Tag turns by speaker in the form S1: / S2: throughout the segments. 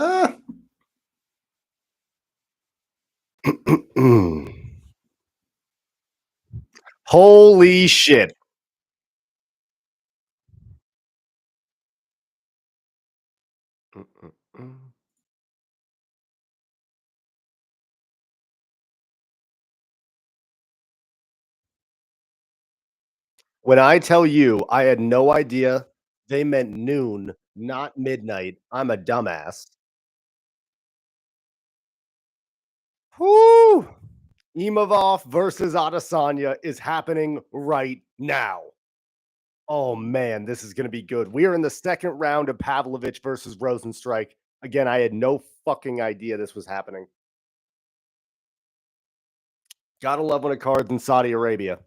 S1: Uh, Holy shit. When I tell you I had no idea they meant noon, not midnight, I'm a dumbass. Whoo! Imavov versus Adesanya is happening right now. Oh man, this is going to be good. We are in the second round of Pavlovich versus Rosenstrike. Again, I had no fucking idea this was happening. Gotta love when a card's in Saudi Arabia.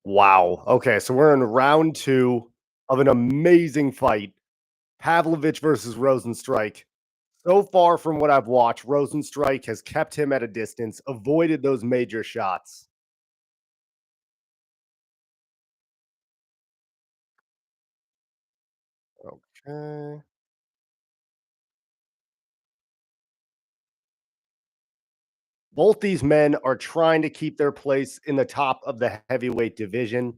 S1: Wow. Okay, so we're in round two of an amazing fight. Pavlovich versus Rosenstrike. So far from what I've watched, Rosenstrike has kept him at a distance, avoided those major shots. Okay. Both these men are trying to keep their place in the top of the heavyweight division.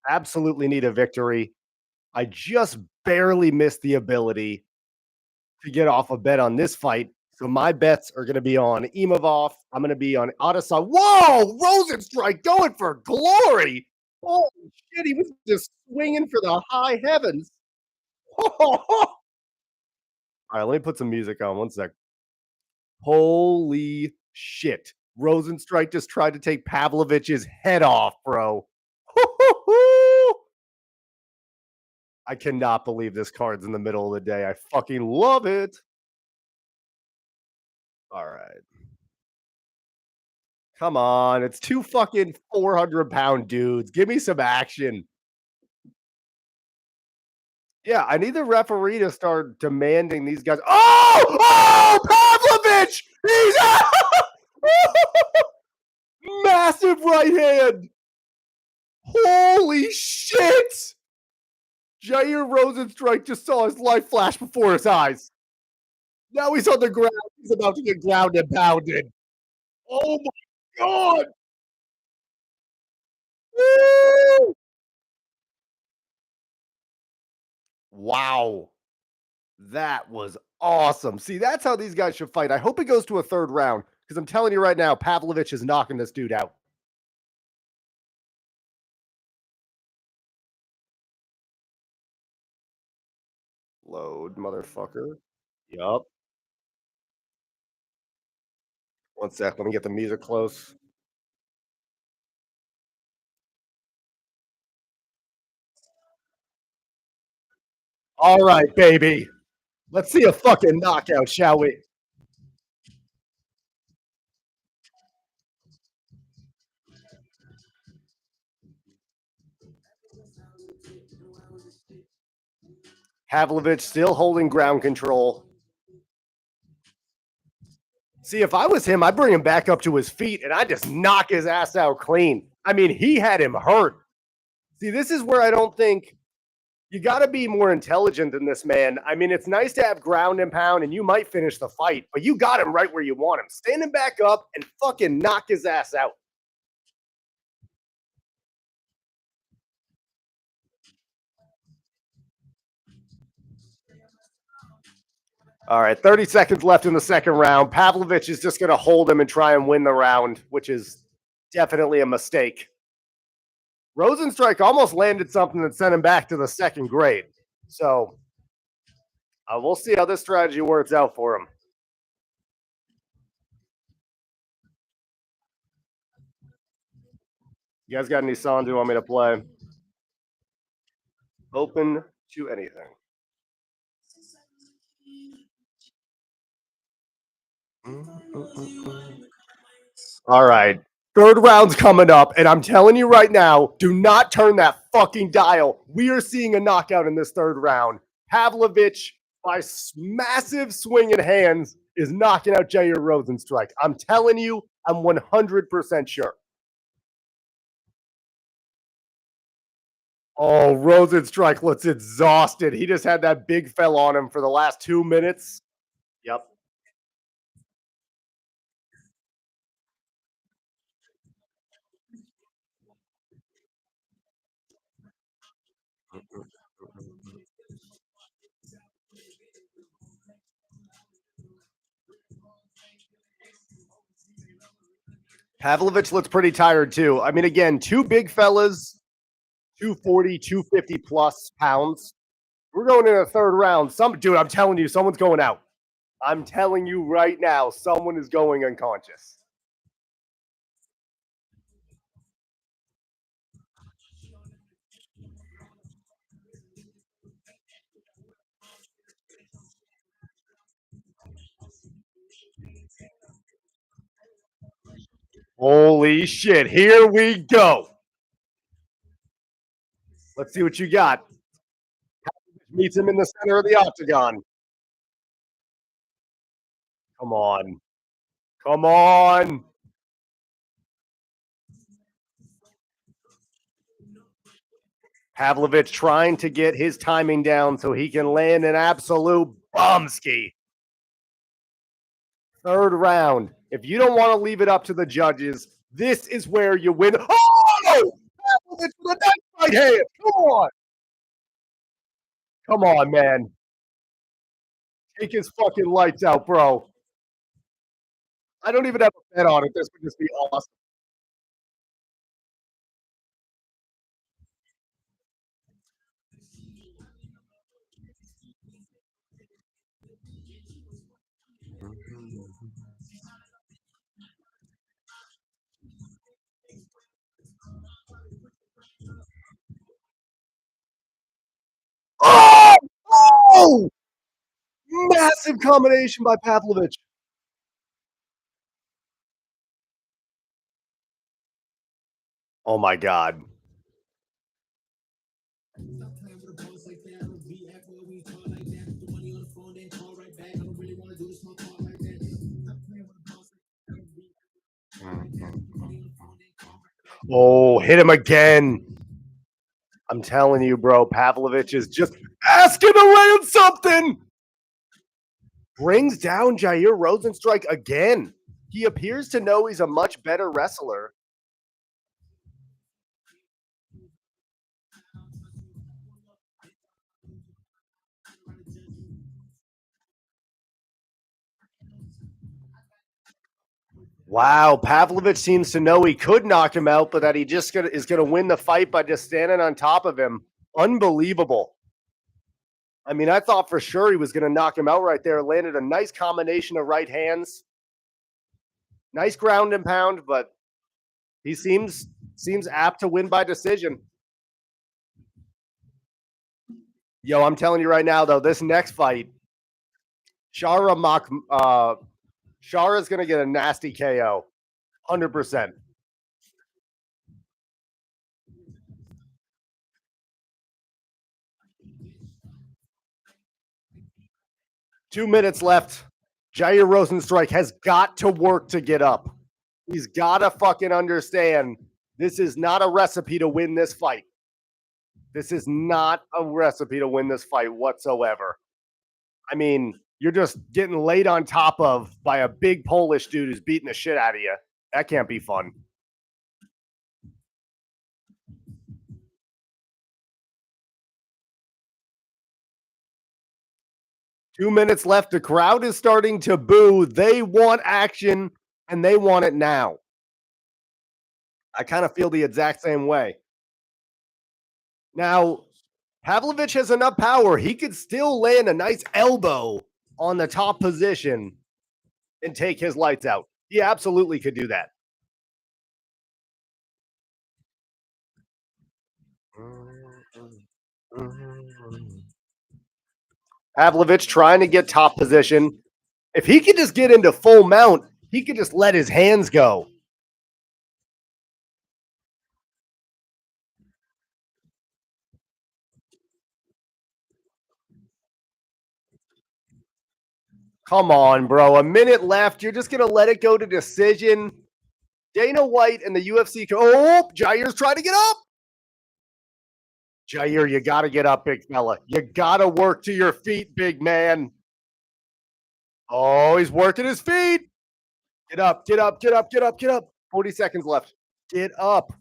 S1: Absolutely need a victory. I just barely missed the ability to get off a bet on this fight. So my bets are going to be on Imavov. I'm going to be on Adesanya. Whoa, Rosenstrike going for glory. Holy shit, he was just swinging for the high heavens. All right, let me put some music on. One sec. Holy shit. Rosenstrike just tried to take Pavlovich's head off, bro. I cannot believe this card's in the middle of the day. I fucking love it. All right. Come on. It's two fucking 400-pound dudes. Give me some action. Yeah, I need the referee to start demanding these guys. Oh! Oh! Pavlovich! He's out! Massive right hand. Holy shit! Jair Rosenstrike just saw his life flash before his eyes. Now he's on the ground. He's about to get ground and pounded. Oh my god! Woo! Wow. That was awesome. See, that's how these guys should fight. I hope it goes to a third round because I'm telling you right now, Pavlovich is knocking this dude out. Load, motherfucker. Yup. One sec. Let me get the music close. All right, baby. Let's see a fucking knockout, shall we? Pavlovich still holding ground control. See, if I was him, I'd bring him back up to his feet and I just knock his ass out clean. I mean, he had him hurt. See, this is where I don't think you got to be more intelligent than this man. I mean, it's nice to have ground and pound and you might finish the fight, but you got him right where you want him. Stand him back up and fucking knock his ass out. All right, 30 seconds left in the second round. Pavlovich is just going to hold him and try and win the round, which is definitely a mistake. Rosenstrike almost landed something that sent him back to the second grade. So we'll see how this strategy works out for him. You guys got any songs you want me to play? Open to anything. All right. Third round's coming up, and I'm telling you right now, do not turn that fucking dial. We are seeing a knockout in this third round. Pavlovich, by massive swinging hands, is knocking out Jair Rosenstrike. I'm telling you, I'm 100% sure. Oh, Rosenstrike looks exhausted. He just had that big fell on him for the last 2 minutes. Yep. Pavlovich looks pretty tired too. I mean, again, two big fellas, 240, 250 plus pounds. We're going in a third round. Dude, I'm telling you, someone's going out. I'm telling you right now, someone is going unconscious. Holy shit. Here we go. Let's see what you got. Meets him in the center of the octagon. Come on. Come on. Pavlovich trying to get his timing down so he can land an absolute bombski. Third round. If you don't want to leave it up to the judges, this is where you win. Oh! Pavlovich with a nice right hand. Come on. Come on, man. Take his fucking lights out, bro. I don't even have a bet on it. This would just be awesome. Oh! Oh! Massive combination by Pavlovich. Oh my god. Oh, hit him again. I'm telling you, bro, Pavlovich is just asking to land something. Brings down Jair Rosenstrike again. He appears to know he's a much better wrestler. Wow, Pavlovich seems to know he could knock him out, but that he just is gonna win the fight by just standing on top of him. Unbelievable. I mean, I thought for sure he was gonna knock him out right there. Landed a nice combination of right hands. Nice ground and pound, but he seems apt to win by decision. Yo, I'm telling you right now, though, this next fight, Shara Mak Shara's gonna get a nasty KO. 100%. 2 minutes left. Jair Rosenstrike has got to work to get up. He's got to fucking understand this is not a recipe to win this fight. This is not a recipe to win this fight whatsoever. I mean, you're just getting laid on top of by a big Polish dude who's beating the shit out of you. That can't be fun. Two minutes left. The crowd is starting to boo. They want action and they want it now. I kind of feel the exact same way. Now, Pavlovich has enough power. He could still land a nice elbow on the top position and take his lights out. He absolutely could do that. Pavlovich trying to get top position. If he could just get into full mount, he could just let his hands go. Come on, bro. A minute left. You're just going to let it go to decision. Dana White and the UFC. Oh, Jair's trying to get up. Jair, you got to get up, big fella. You got to work to your feet, big man. Oh, he's working his feet. Get up, get up, get up, get up, get up. 40 seconds left. Get up.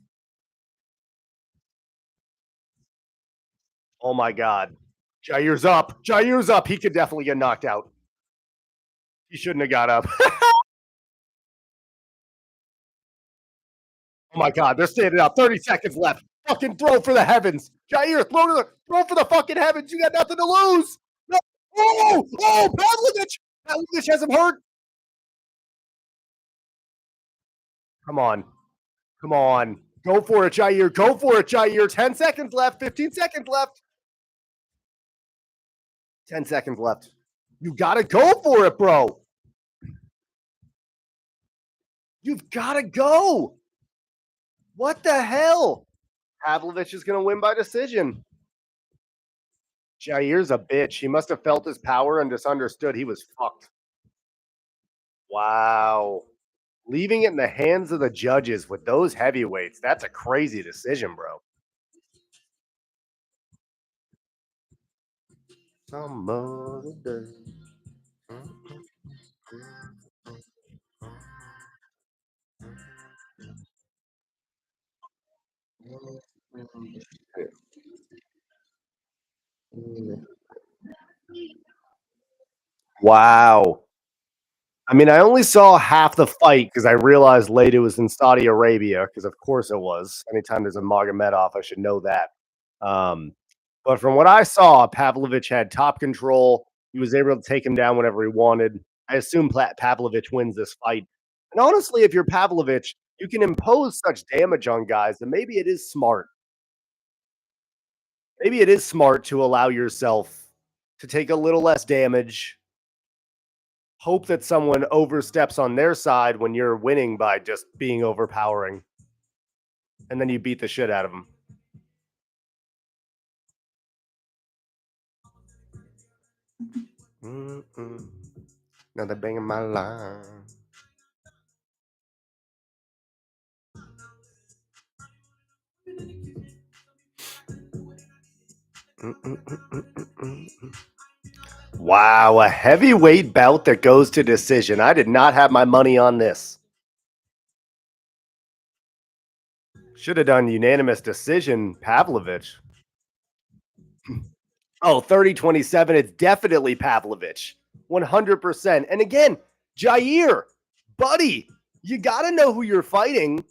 S1: Oh my God. Jair's up. Jair's up. He could definitely get knocked out. He shouldn't have got up. Oh my God. They're standing up. 30 seconds left. Fucking throw for the heavens. Jair, throw for the fucking heavens. You got nothing to lose. No. Oh, Pavlovich. Pavlovich has him hurt. Come on. Come on. Go for it, Jair. Go for it, Jair. 10 seconds left. 15 seconds left. 10 seconds left. You got to go for it, bro. You've got to go. What the hell? Pavlovich is going to win by decision. Jair's a bitch. He must have felt his power and just understood he was fucked. Wow. Leaving it in the hands of the judges with those heavyweights, that's a crazy decision, bro. Some other day. Wow. I mean, I only saw half the fight because I realized late it was in Saudi Arabia, because of course it was. Anytime there's a Magomedov, I should know that. Um, but from what I saw, Pavlovich had top control. He was able to take him down whenever he wanted. I assume Pavlovich wins this fight. And honestly, if you're Pavlovich, you can impose such damage on guys, and maybe it is smart. Maybe it is smart to allow yourself to take a little less damage, hope that someone oversteps on their side when you're winning by just being overpowering, and then you beat the shit out of them. Mm-mm. Another bang in my line. Mm-mm-mm-mm-mm-mm. Wow, a heavyweight bout that goes to decision. I did not have my money on this. Should have done unanimous decision, Pavlovich. Oh, 30-27. It's definitely Pavlovich. 100%. And again, Jair, buddy, you got to know who you're fighting.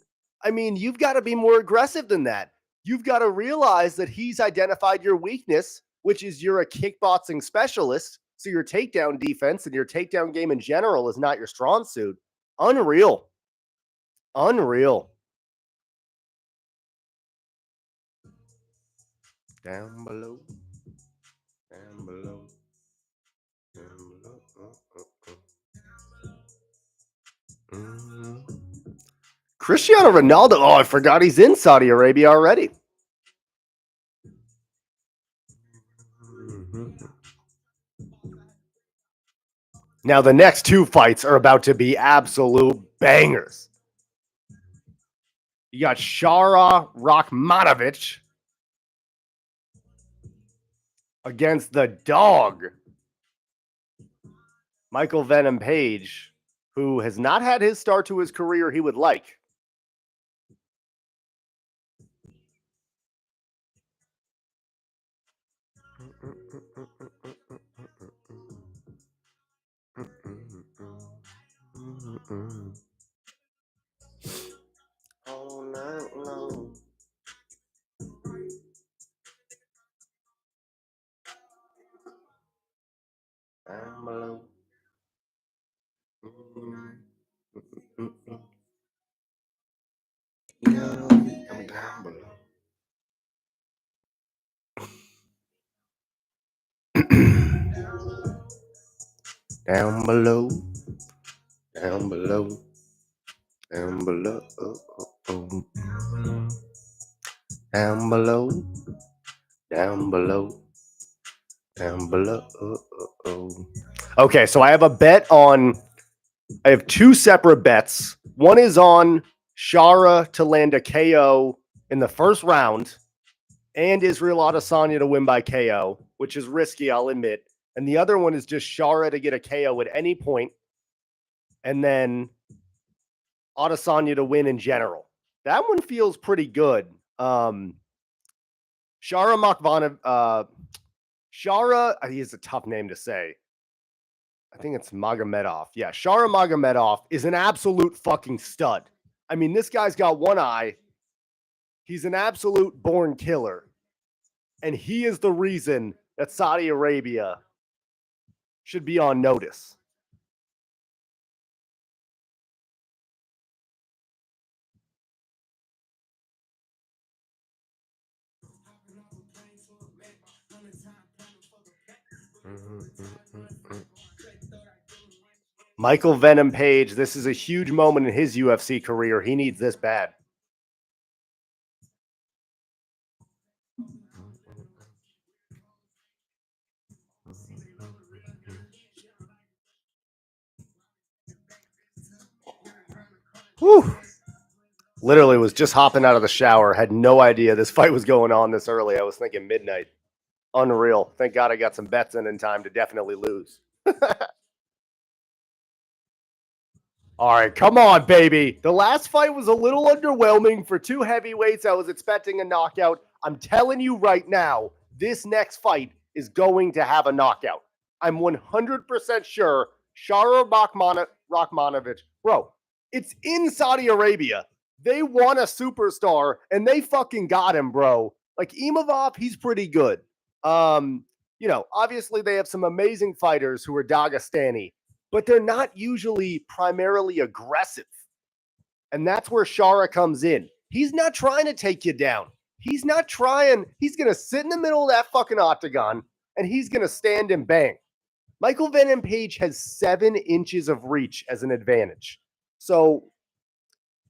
S1: I mean, you've got to be more aggressive than that. You've got to realize that he's identified your weakness, which is you're a kickboxing specialist. So your takedown defense and your takedown game in general is not your strong suit. Unreal. Unreal. Down below. Down below. Down below. Mm. Cristiano Ronaldo. Oh, I forgot he's in Saudi Arabia already. Mm-hmm. Now, the next two fights are about to be absolute bangers. You got Shara Rakhmanovic against the dog, Michael Venom Page, who has not had his start to his career he would like. All night long. Down below. I'm down below. Down below. Down below. Down below. Down below. Down below. Down below. Okay, so I have a bet on. I have two separate bets. One is on Shara to land a KO in the first round and Israel Adesanya to win by KO, which is risky, I'll admit. And the other one is just Shara to get a KO at any point and then Adesanya to win in general. That one feels pretty good. Shara Makvanov, Shara, he is a tough name to say. I think it's Magomedov. Yeah, Shara Magomedov is an absolute fucking stud. I mean, this guy's got one eye. He's an absolute born killer. And he is the reason that Saudi Arabia should be on notice. Michael Venom Page, this is a huge moment in his UFC career. He needs this bad. Whew. Literally was just hopping out of the shower. Had no idea this fight was going on this early. I was thinking midnight. Unreal. Thank God I got some bets in time to definitely lose. All right, come on, baby. The last fight was a little underwhelming for two heavyweights. I was expecting a knockout. I'm telling you right now, this next fight is going to have a knockout. I'm 100% sure Shara Rakhmonov, bro, it's in Saudi Arabia. They want a superstar, and they fucking got him, bro. Like Imavov, he's pretty good. Obviously they have some amazing fighters who are Dagestani, but they're not usually primarily aggressive. And that's where Shara comes in. He's not trying to take you down. He's not trying. He's going to sit in the middle of that fucking octagon and he's going to stand and bang. Michael Venom Page has 7 inches of reach as an advantage. So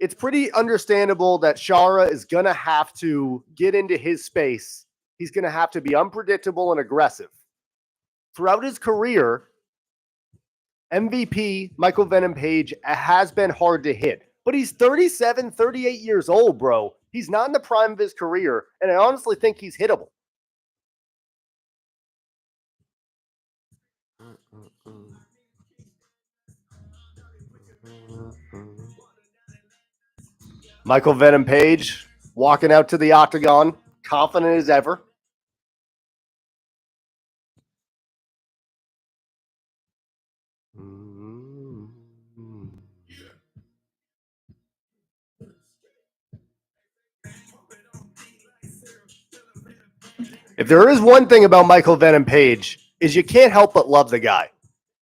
S1: it's pretty understandable that Shara is going to have to get into his space. He's going to have to be unpredictable and aggressive. Throughout his career, MVP Michael Venom Page has been hard to hit, but he's 37, 38 years old, bro. He's not in the prime of his career, and I honestly think he's hittable. Michael Venom Page walking out to the octagon, confident as ever. If there is one thing about Michael Venom Page, is you can't help but love the guy.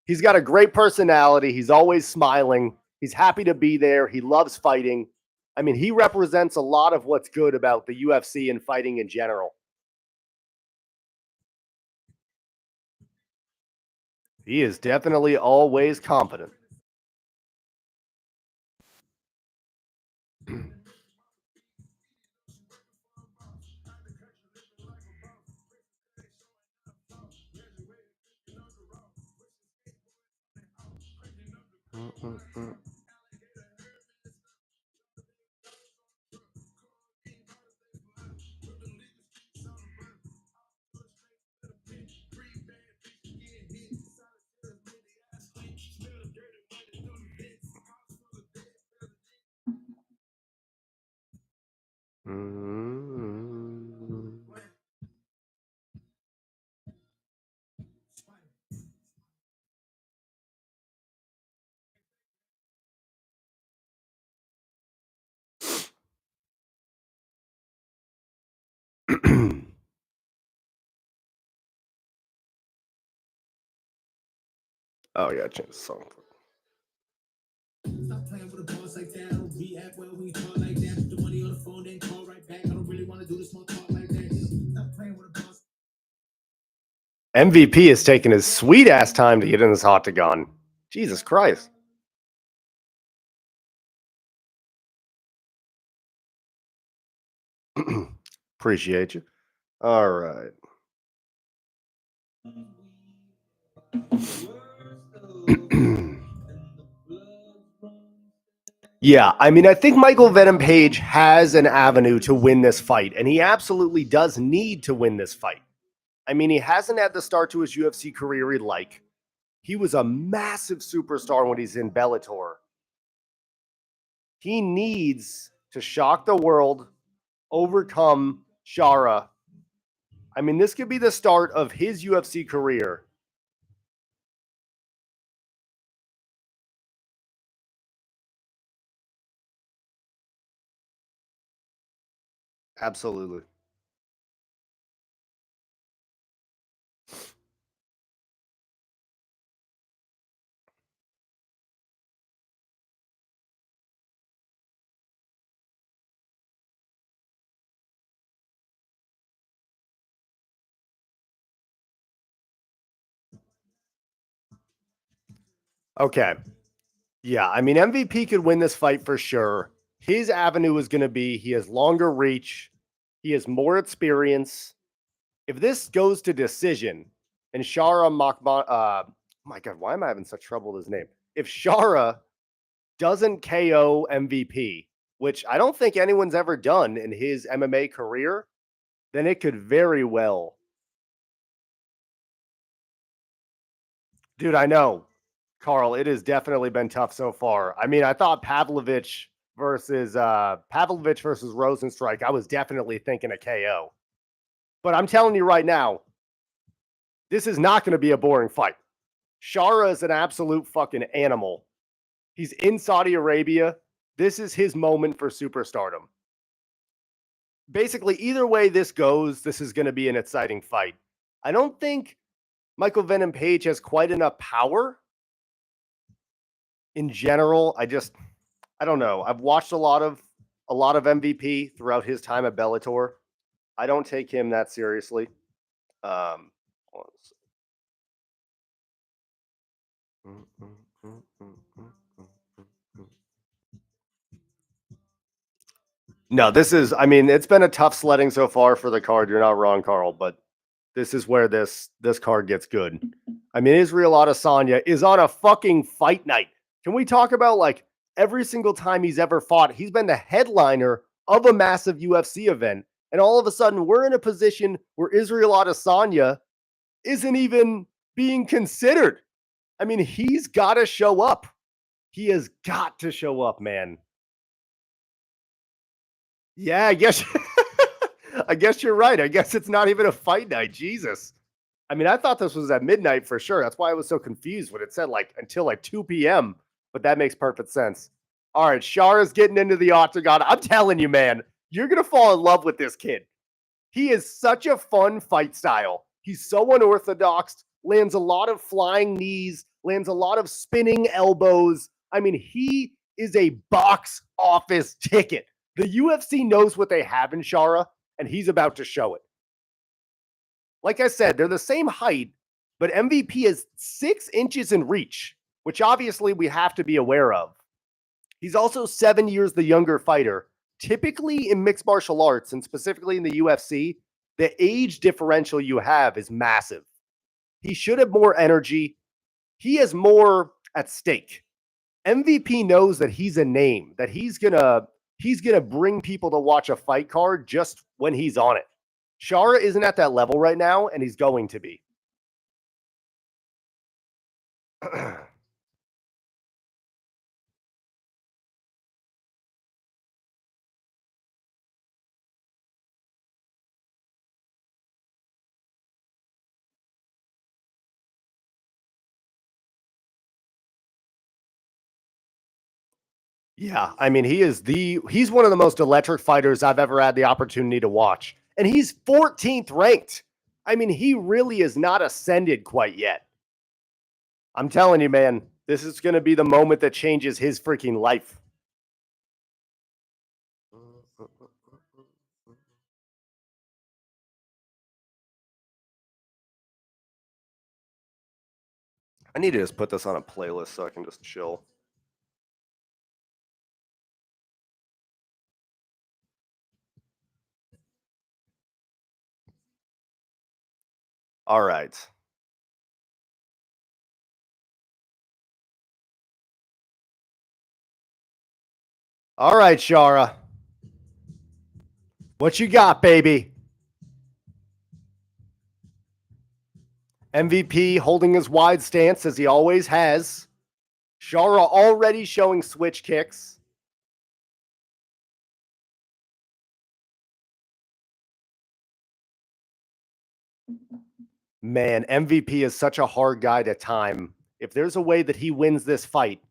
S1: He's got a great personality. He's always smiling. He's happy to be there. He loves fighting. I mean, he represents a lot of what's good about the UFC and fighting in general. He is definitely always confident. Oh, yeah, change the song. Stop playing with a boss like that. I don't react well when you talk like that. Put the money on the phone, then call right back. I don't really want to do the small talk like that. Stop playing with a boss. MVP is taking his sweet ass time to get in this octagon. Jesus Christ. Appreciate you. All right. Yeah, I mean, I think Michael Venom Page has an avenue to win this fight, and he absolutely does need to win this fight. I mean, he hasn't had the start to his UFC career he'd like. He was a massive superstar when he's in Bellator. He needs to shock the world, overcome Shara. I mean, this could be the start of his UFC career. Absolutely. Okay. Yeah, I mean, MVP could win this fight for sure. His avenue is going to be he has longer reach, he has more experience. If this goes to decision and Shara Makman, my God, why am I having such trouble with his name? If Shara doesn't KO MVP, which I don't think anyone's ever done in his MMA career, then it could very well. Dude, I know, Carl, it has definitely been tough so far. I mean, I thought Pavlovich versus Rosenstrike, I was definitely thinking a KO. But I'm telling you right now, this is not going to be a boring fight. Shara is an absolute fucking animal. He's in Saudi Arabia. This is his moment for superstardom. Basically, either way this goes, this is going to be an exciting fight. I don't think Michael Venom Page has quite enough power in general. I don't know. I've watched a lot of MVP throughout his time at Bellator. I don't take him that seriously. Um, no, this is. I mean, it's been a tough sledding so far for the card. You're not wrong, Carl, but this is where this card gets good. I mean, Israel Adesanya is on a fucking fight night. Can we talk about like every single time he's ever fought, he's been the headliner of a massive UFC event, and all of a sudden we're in a position where Israel Adesanya isn't even being considered. I mean, he's got to show up. He has got to show up, man. Yeah, I guess I guess you're right. I guess it's not even a fight night. Jesus. I mean, I thought this was at midnight for sure. That's why I was so confused when it said like until like 2 p.m. But that makes perfect sense. All right, Shara's getting into the octagon. I'm telling you, man, you're gonna fall in love with this kid. He is such a fun fight style. He's so unorthodox, lands a lot of flying knees, lands a lot of spinning elbows. I mean, he is a box office ticket. The UFC knows what they have in Shara, and he's about to show it. Like I said, they're the same height, but MVP is 6 inches in reach, which obviously we have to be aware of. He's also 7 years the younger fighter. Typically in mixed martial arts, and specifically in the UFC, the age differential you have is massive. He should have more energy. He has more at stake. MVP knows that he's a name, that he's gonna bring people to watch a fight card just when he's on it. Shara isn't at that level right now, and he's going to be. Yeah, I mean, he's one of the most electric fighters I've ever had the opportunity to watch. And he's 14th ranked. I mean, he really is not ascended quite yet. I'm telling you, man, this is going to be the moment that changes his freaking life. I need to just put this on a playlist so I can just chill. All right. All right, Shara. What you got, baby? MVP holding his wide stance as he always has. Shara already showing switch kicks. Man, MVP is such a hard guy to time. If there's a way that he wins this fight.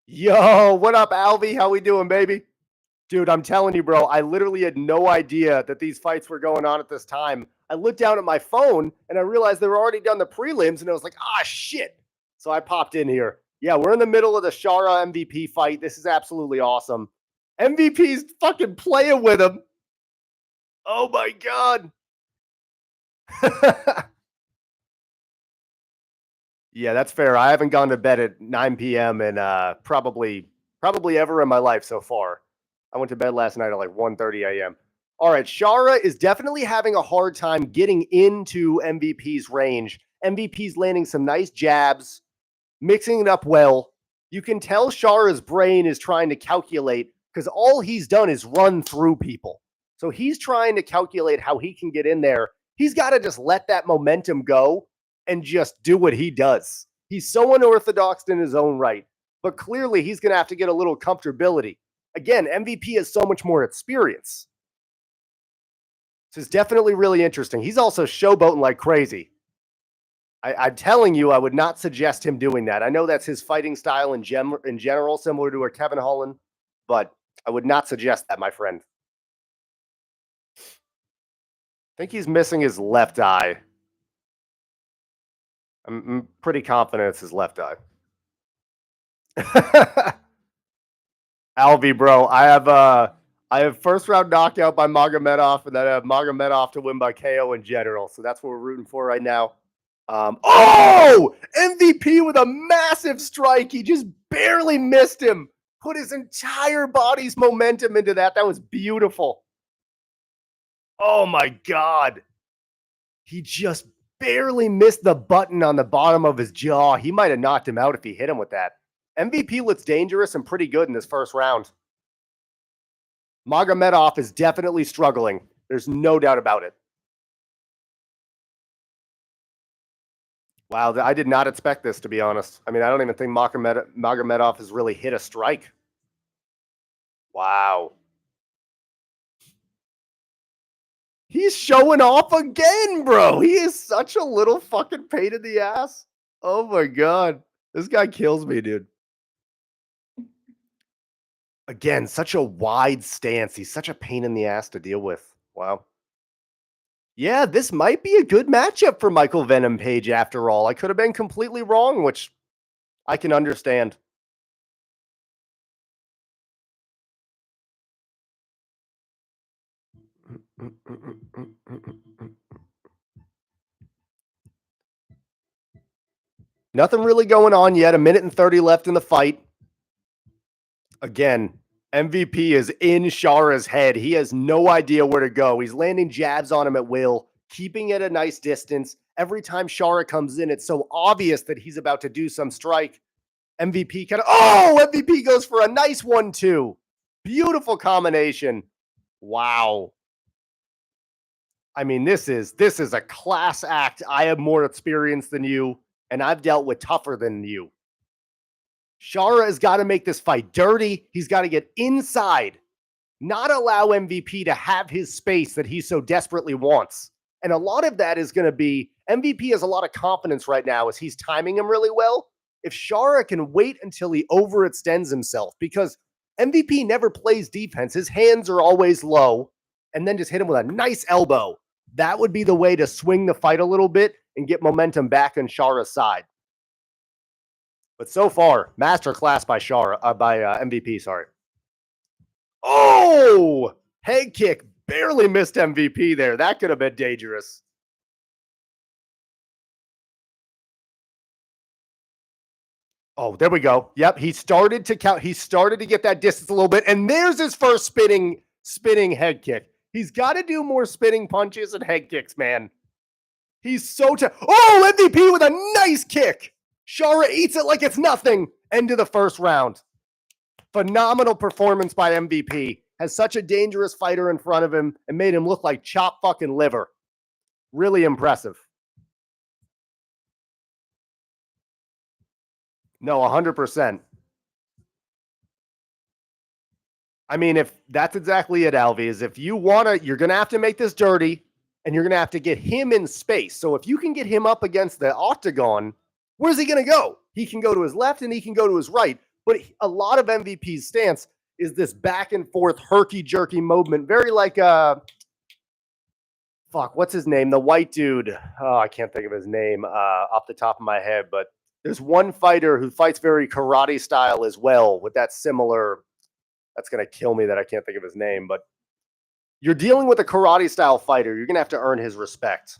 S1: Yo, what up, Alvy? How we doing, baby? Dude, I'm telling you, bro, I literally had no idea that these fights were going on at this time. I looked down at my phone and I realized they were already done the prelims, and I was like, ah, shit. So I popped in here. Yeah, we're in the middle of the Shara MVP fight. This is absolutely awesome. MVP's fucking playing with him. Oh my God. Yeah, that's fair. I haven't gone to bed at 9 p.m. and probably ever in my life so far. I went to bed last night at like 1:30 a.m. All right, Shara is definitely having a hard time getting into MVP's range. MVP's landing some nice jabs, mixing it up well. You can tell Shara's brain is trying to calculate because all he's done is run through people. So he's trying to calculate how he can get in there. He's got to just let that momentum go and just do what he does. He's so unorthodox in his own right, but clearly he's going to have to get a little comfortability. Again, MVP has so much more experience. This is definitely really interesting. He's also showboating like crazy. I'm telling you, I would not suggest him doing that. I know that's his fighting style in general, similar to a Kevin Holland, but I would not suggest that, my friend. I think he's missing his left eye. I'm pretty confident it's his left eye. Alvy, bro, I have first round knockout by Magomedov, and then I have Magomedov to win by KO in general. So that's what we're rooting for right now. MVP with a massive strike. He just barely missed him. Put his entire body's momentum into that. That was beautiful. Oh my God. He just barely missed the button on the bottom of his jaw. He might have knocked him out if he hit him with that. MVP looks dangerous and pretty good in this first round. Magomedov is definitely struggling. There's no doubt about it. Wow, I did not expect this, to be honest. I mean, I don't even think Magomedov has really hit a strike. Wow. He's showing off again, bro. He is such a little fucking pain in the ass. Oh my God. This guy kills me, dude. Again, such a wide stance. He's such a pain in the ass to deal with. Wow. Yeah, this might be a good matchup for Michael Venom Page after all. I could have been completely wrong, which I can understand. Nothing really going on yet. 1:30 left in the fight. Again, MVP is in Shara's head. He has no idea where to go. He's landing jabs on him at will, keeping it a nice distance. Every time Shara comes in, it's so obvious that he's about to do some strike. MVP MVP goes for a nice 1-2. Beautiful combination. Wow. I mean, this is a class act. I have more experience than you, and I've dealt with tougher than you. Shara has got to make this fight dirty. He's got to get inside, not allow MVP to have his space that he so desperately wants. And a lot of that is going to be MVP has a lot of confidence right now as he's timing him really well. If Shara can wait until he overextends himself, because MVP never plays defense, his hands are always low, and then just hit him with a nice elbow. That would be the way to swing the fight a little bit and get momentum back on Shara's side. But so far, masterclass by MVP. Sorry. Oh, head kick barely missed MVP there. That could have been dangerous. Oh, there we go. Yep, he started to count. He started to get that distance a little bit, and there's his first spinning head kick. He's got to do more spinning punches and head kicks, man. He's so oh, MVP with a nice kick. Chara eats it like it's nothing. End of the first round. Phenomenal performance by MVP. Has such a dangerous fighter in front of him and made him look like chop fucking liver. Really impressive. No, 100%. I mean, if that's exactly it, Alvy, is if you want to, you're going to have to make this dirty and you're going to have to get him in space. So if you can get him up against the octagon, where's he going to go? He can go to his left and he can go to his right. But a lot of MVP's stance is this back and forth herky-jerky movement, very like, what's his name? The white dude. Oh, I can't think of his name off the top of my head, but there's one fighter who fights very karate style as well with that similar. That's going to kill me that I can't think of his name, but you're dealing with a karate style fighter. You're going to have to earn his respect.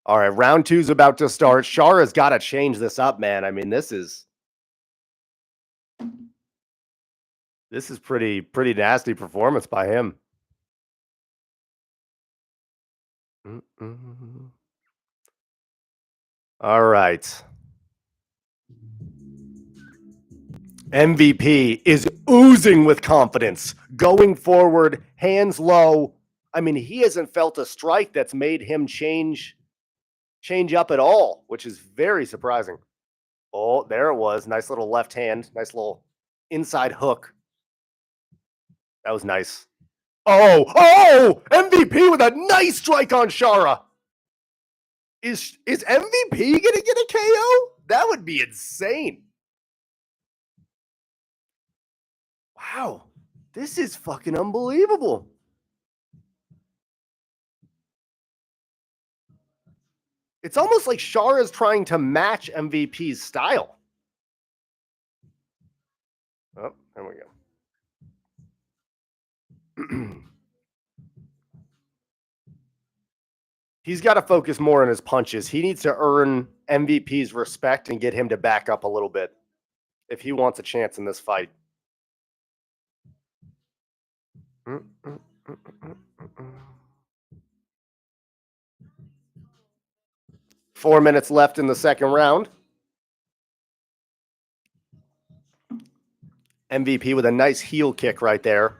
S1: All right, round two's about to start. Chara's got to change this up, man. I mean, this is pretty nasty performance by him. All right. MVP is oozing with confidence, going forward, hands low. I mean, he hasn't felt a strike that's made him change up at all, which is very surprising. Oh, there it was. Nice little left hand, nice little inside hook. That was nice. Oh, MVP with a nice strike on Chara. Is MVP gonna get a KO? That would be insane. Wow, this is fucking unbelievable. It's almost like Chara's trying to match MVP's style. Oh, there we go. He's got to focus more on his punches. He needs to earn MVP's respect and get him to back up a little bit if he wants a chance in this fight. 4 minutes left in the second round. MVP with a nice heel kick right there.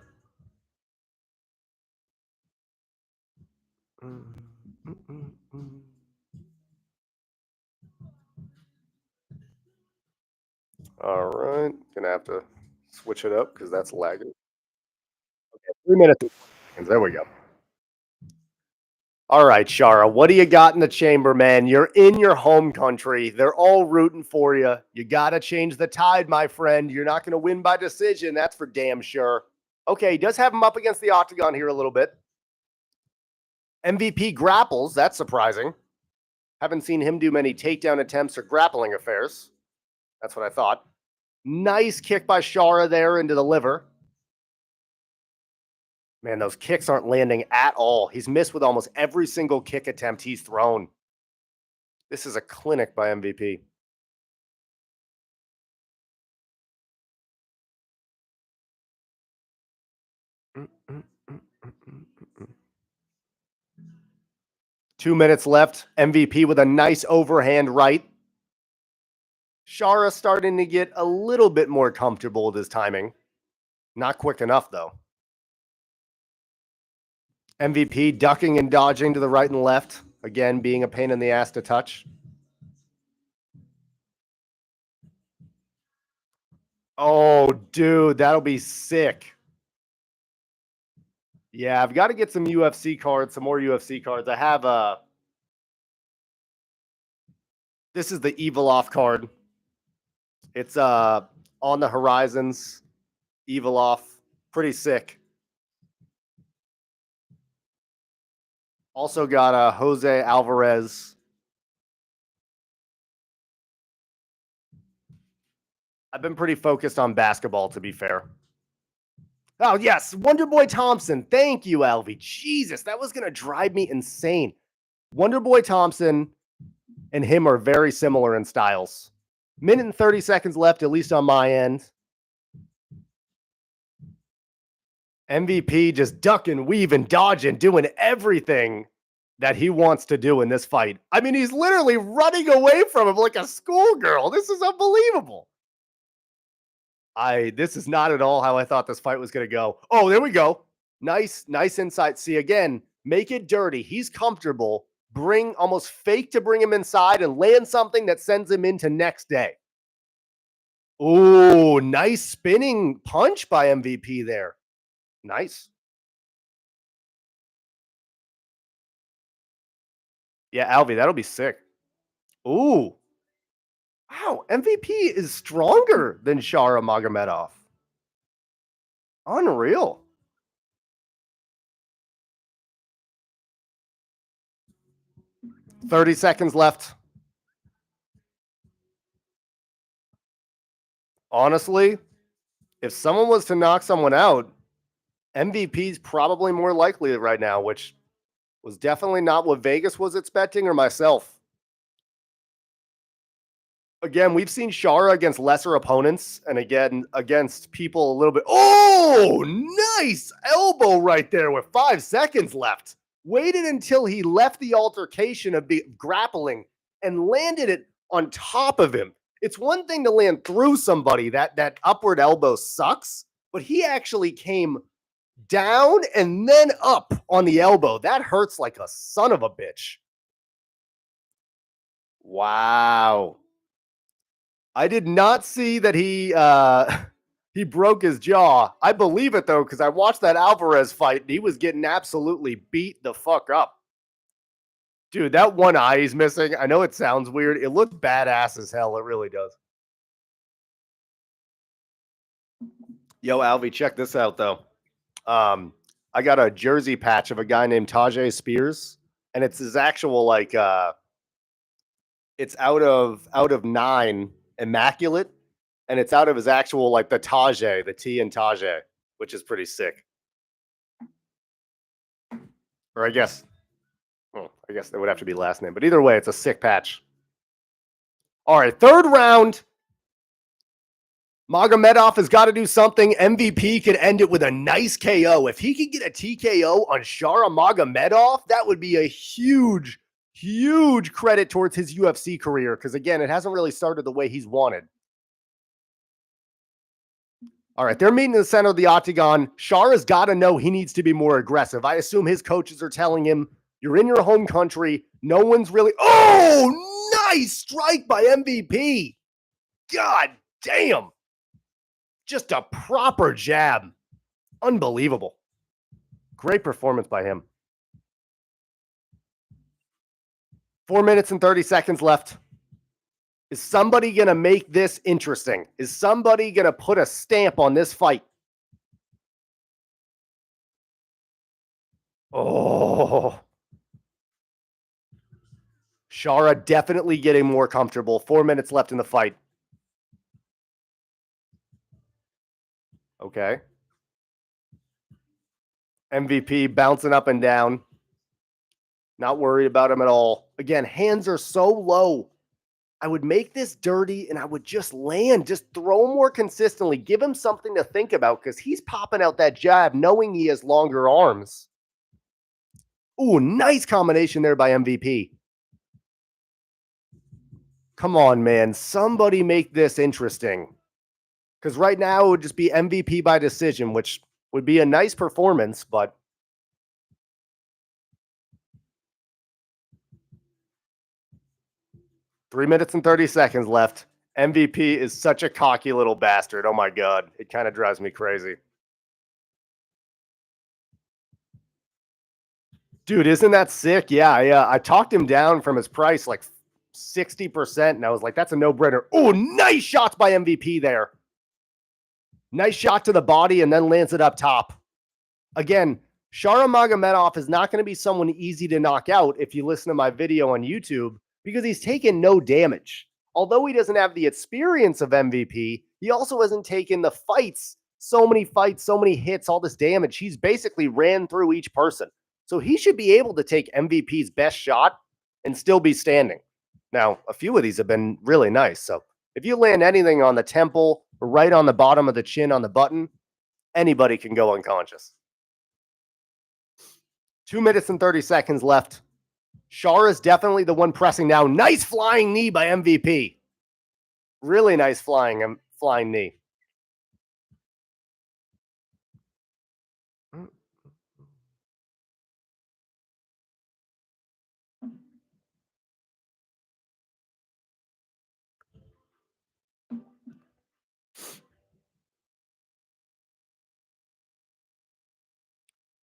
S1: All right, gonna have to switch it up because that's lagging. Okay, 3 minutes. There we go. All right, Chara, what do you got in the chamber, man? You're in your home country. They're all rooting for you. You got to change the tide, my friend. You're not going to win by decision. That's for damn sure. Okay, he does have him up against the octagon here a little bit. MVP grapples. That's surprising. Haven't seen him do many takedown attempts or grappling affairs. That's what I thought. Nice kick by Chara there into the liver. Man, those kicks aren't landing at all. He's missed with almost every single kick attempt he's thrown. This is a clinic by MVP. Two minutes left. MVP with a nice overhand right. Chara starting to get a little bit more comfortable with his timing. Not quick enough, though. MVP ducking and dodging to the right and left. Again, being a pain in the ass to touch. Oh, dude, that'll be sick. Yeah, I've got to get some UFC cards, some more UFC cards. I have this is the Imavov card. It's on the horizons. Imavov, pretty sick. Also got Jose Alvarez. I've been pretty focused on basketball, to be fair. Oh, yes. Wonder Boy Thompson. Thank you, Alvy. Jesus, that was going to drive me insane. Wonder Boy Thompson and him are very similar in styles. Minute and 30 seconds left, at least on my end. MVP just ducking, weaving, dodging, doing everything that he wants to do in this fight. I mean, he's literally running away from him like a schoolgirl. This is unbelievable. This is not at all how I thought this fight was going to go. Oh, there we go. Nice insight. See, again, make it dirty. He's comfortable. Bring almost fake to bring him inside and land something that sends him into next day. Oh, nice spinning punch by MVP there. Nice. Yeah, Alvy, that'll be sick. Ooh. Wow, MVP is stronger than Shara Magomedov. Unreal. 30 seconds left. Honestly, if someone was to knock someone out, MVP's probably more likely right now, which was definitely not what Vegas was expecting or myself. Again, we've seen Shara against lesser opponents and again against people a little bit. Oh, nice elbow right there with 5 seconds left. Waited until he left the altercation of the grappling and landed it on top of him. It's one thing to land through somebody. That upward elbow sucks, but he actually came down and then up on the elbow. That hurts like a son of a bitch. Wow. I did not see that he broke his jaw. I believe it though, because I watched that Alvarez fight and he was getting absolutely beat the fuck up. Dude, that one eye he's missing, I know it sounds weird. It looks badass as hell. It really does. Yo, Alvy, check this out though. I got a jersey patch of a guy named Tajay Spears, and it's his actual like it's out of 9 immaculate, and it's out of his actual like the Tajay, the T in Tajay, which is pretty sick. Or I guess that would have to be last name, but either way, it's a sick patch. All right, third round. Magomedov has got to do something. MVP could end it with a nice KO. If he could get a TKO on Shara Magomedov, that would be a huge credit towards his UFC career, because again, it hasn't really started the way he's wanted. All right, they're meeting in the center of the octagon. Shara's got to know he needs to be more aggressive. I assume his coaches are telling him, you're in your home country. No one's really... Oh, nice strike by MVP. God damn. Just a proper jab. Unbelievable. Great performance by him. 4 minutes and 30 seconds left. Is somebody going to make this interesting? Is somebody going to put a stamp on this fight? Oh. Shara definitely getting more comfortable. 4 minutes left in the fight. Okay. MVP bouncing up and down. Not worried about him at all. Again, hands are so low. I would make this dirty and I would just land. Just throw more consistently. Give him something to think about because he's popping out that jab knowing he has longer arms. Ooh, nice combination there by MVP. Come on, man. Somebody make this interesting. Because right now it would just be MVP by decision, which would be a nice performance, but 3 minutes and 30 seconds left. MVP is such a cocky little bastard. Oh my God. It kind of drives me crazy. Dude, isn't that sick? Yeah. I talked him down from his price like 60%, and I was like, that's a no-brainer. Oh, nice shots by MVP there. Nice shot to the body and then lands it up top. Again, Shara Magomedov is not going to be someone easy to knock out if you listen to my video on YouTube, because he's taken no damage. Although he doesn't have the experience of MVP, he also hasn't taken the fights so many fights, so many hits, all this damage. He's basically ran through each person. So he should be able to take MVP's best shot and still be standing. Now, a few of these have been really nice. So if you land anything on the temple or right on the bottom of the chin on the button, anybody can go unconscious. 2 minutes and 30 seconds left. Shara's definitely the one pressing now. Nice flying knee by MVP. Really nice flying knee.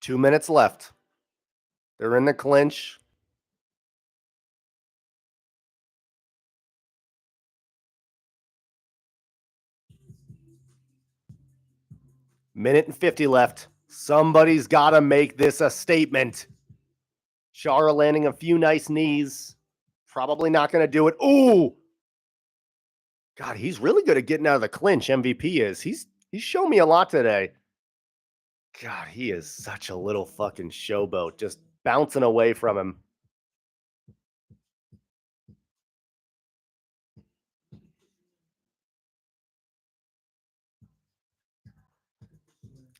S1: Two minutes left. They're in the clinch. Minute and 50 left. Somebody's got to make this a statement. Shara landing a few nice knees. Probably not going to do it. Ooh. God, he's really good at getting out of the clinch, MVP is. He's shown me a lot today. God, he is such a little fucking showboat, just bouncing away from him.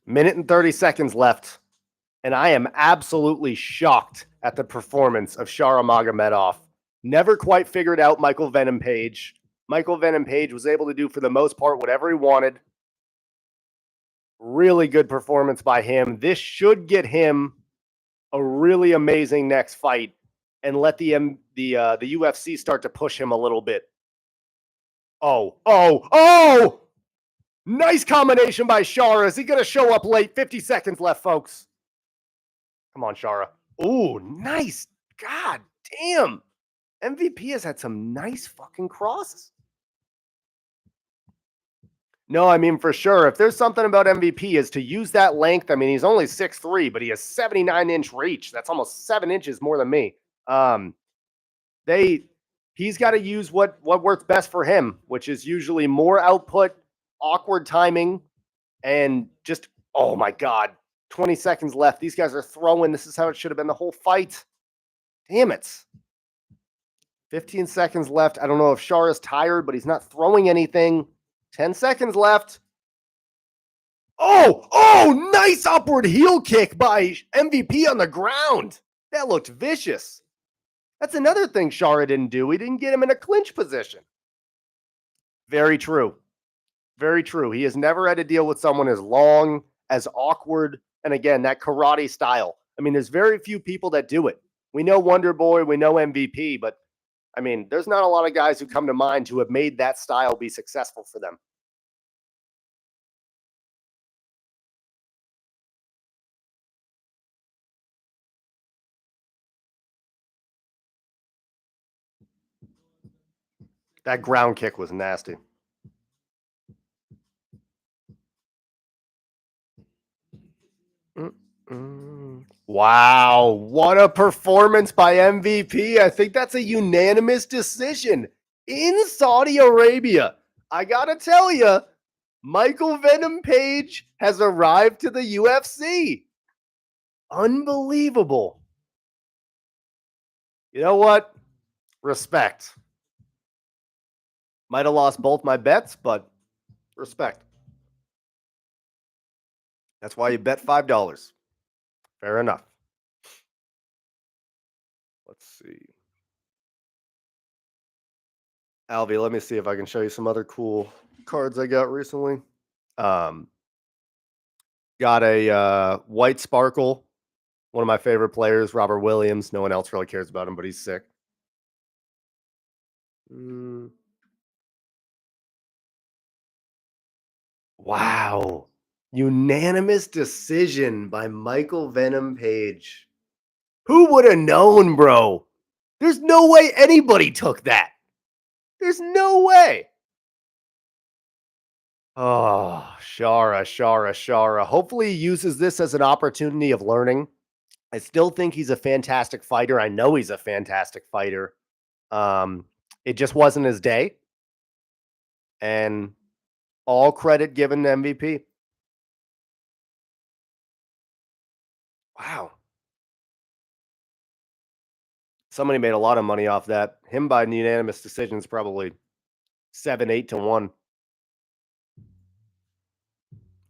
S1: Minute and 30 seconds left. And I am absolutely shocked at the performance of Shara Magomedov. Never quite figured out Michael Venom Page. Michael Venom Page was able to do, for the most part, whatever he wanted. Really good performance by him. This should get him a really amazing next fight and let the UFC start to push him a little bit. Oh! Nice combination by Shara. Is he going to show up late? 50 seconds left, folks. Come on, Shara. Ooh, nice. God damn. MVP has had some nice fucking crosses. No, I mean, for sure. If there's something about MVP is to use that length. I mean, he's only 6'3", but he has 79-inch reach. That's almost 7 inches more than me. He's got to use what works best for him, which is usually more output, awkward timing, and just, oh my God, 20 seconds left. These guys are throwing. This is how it should have been the whole fight. Damn it. 15 seconds left. I don't know if Shara's tired, but he's not throwing anything. 10 seconds left. Oh, nice upward heel kick by MVP on the ground. That looked vicious. That's another thing Shara didn't do. He didn't get him in a clinch position. Very true. Very true. He has never had to deal with someone as long, as awkward, and again, that karate style. I mean, there's very few people that do it. We know Wonder Boy, we know MVP, but I mean, there's not a lot of guys who come to mind who have made that style be successful for them. That ground kick was nasty. Wow, what a performance by MVP. I think that's a unanimous decision in Saudi Arabia. I gotta tell you, Michael Venom Page has arrived to the UFC. Unbelievable. You know what? Respect. Might have lost both my bets, but respect. That's why you bet $5. Fair enough. Let's see. Alvy, let me see if I can show you some other cool cards I got recently. Got a White Sparkle, one of my favorite players, Robert Williams. No one else really cares about him, but he's sick. Wow. Unanimous decision by Michael Venom Page. Who would have known, bro? There's no way anybody took that. There's no way. Oh, Shara. Hopefully he uses this as an opportunity of learning. I still think he's a fantastic fighter. I know he's a fantastic fighter. It just wasn't his day. And all credit given to MVP. Somebody made a lot of money off that. Him by unanimous decisions, probably 7, 8 to 1.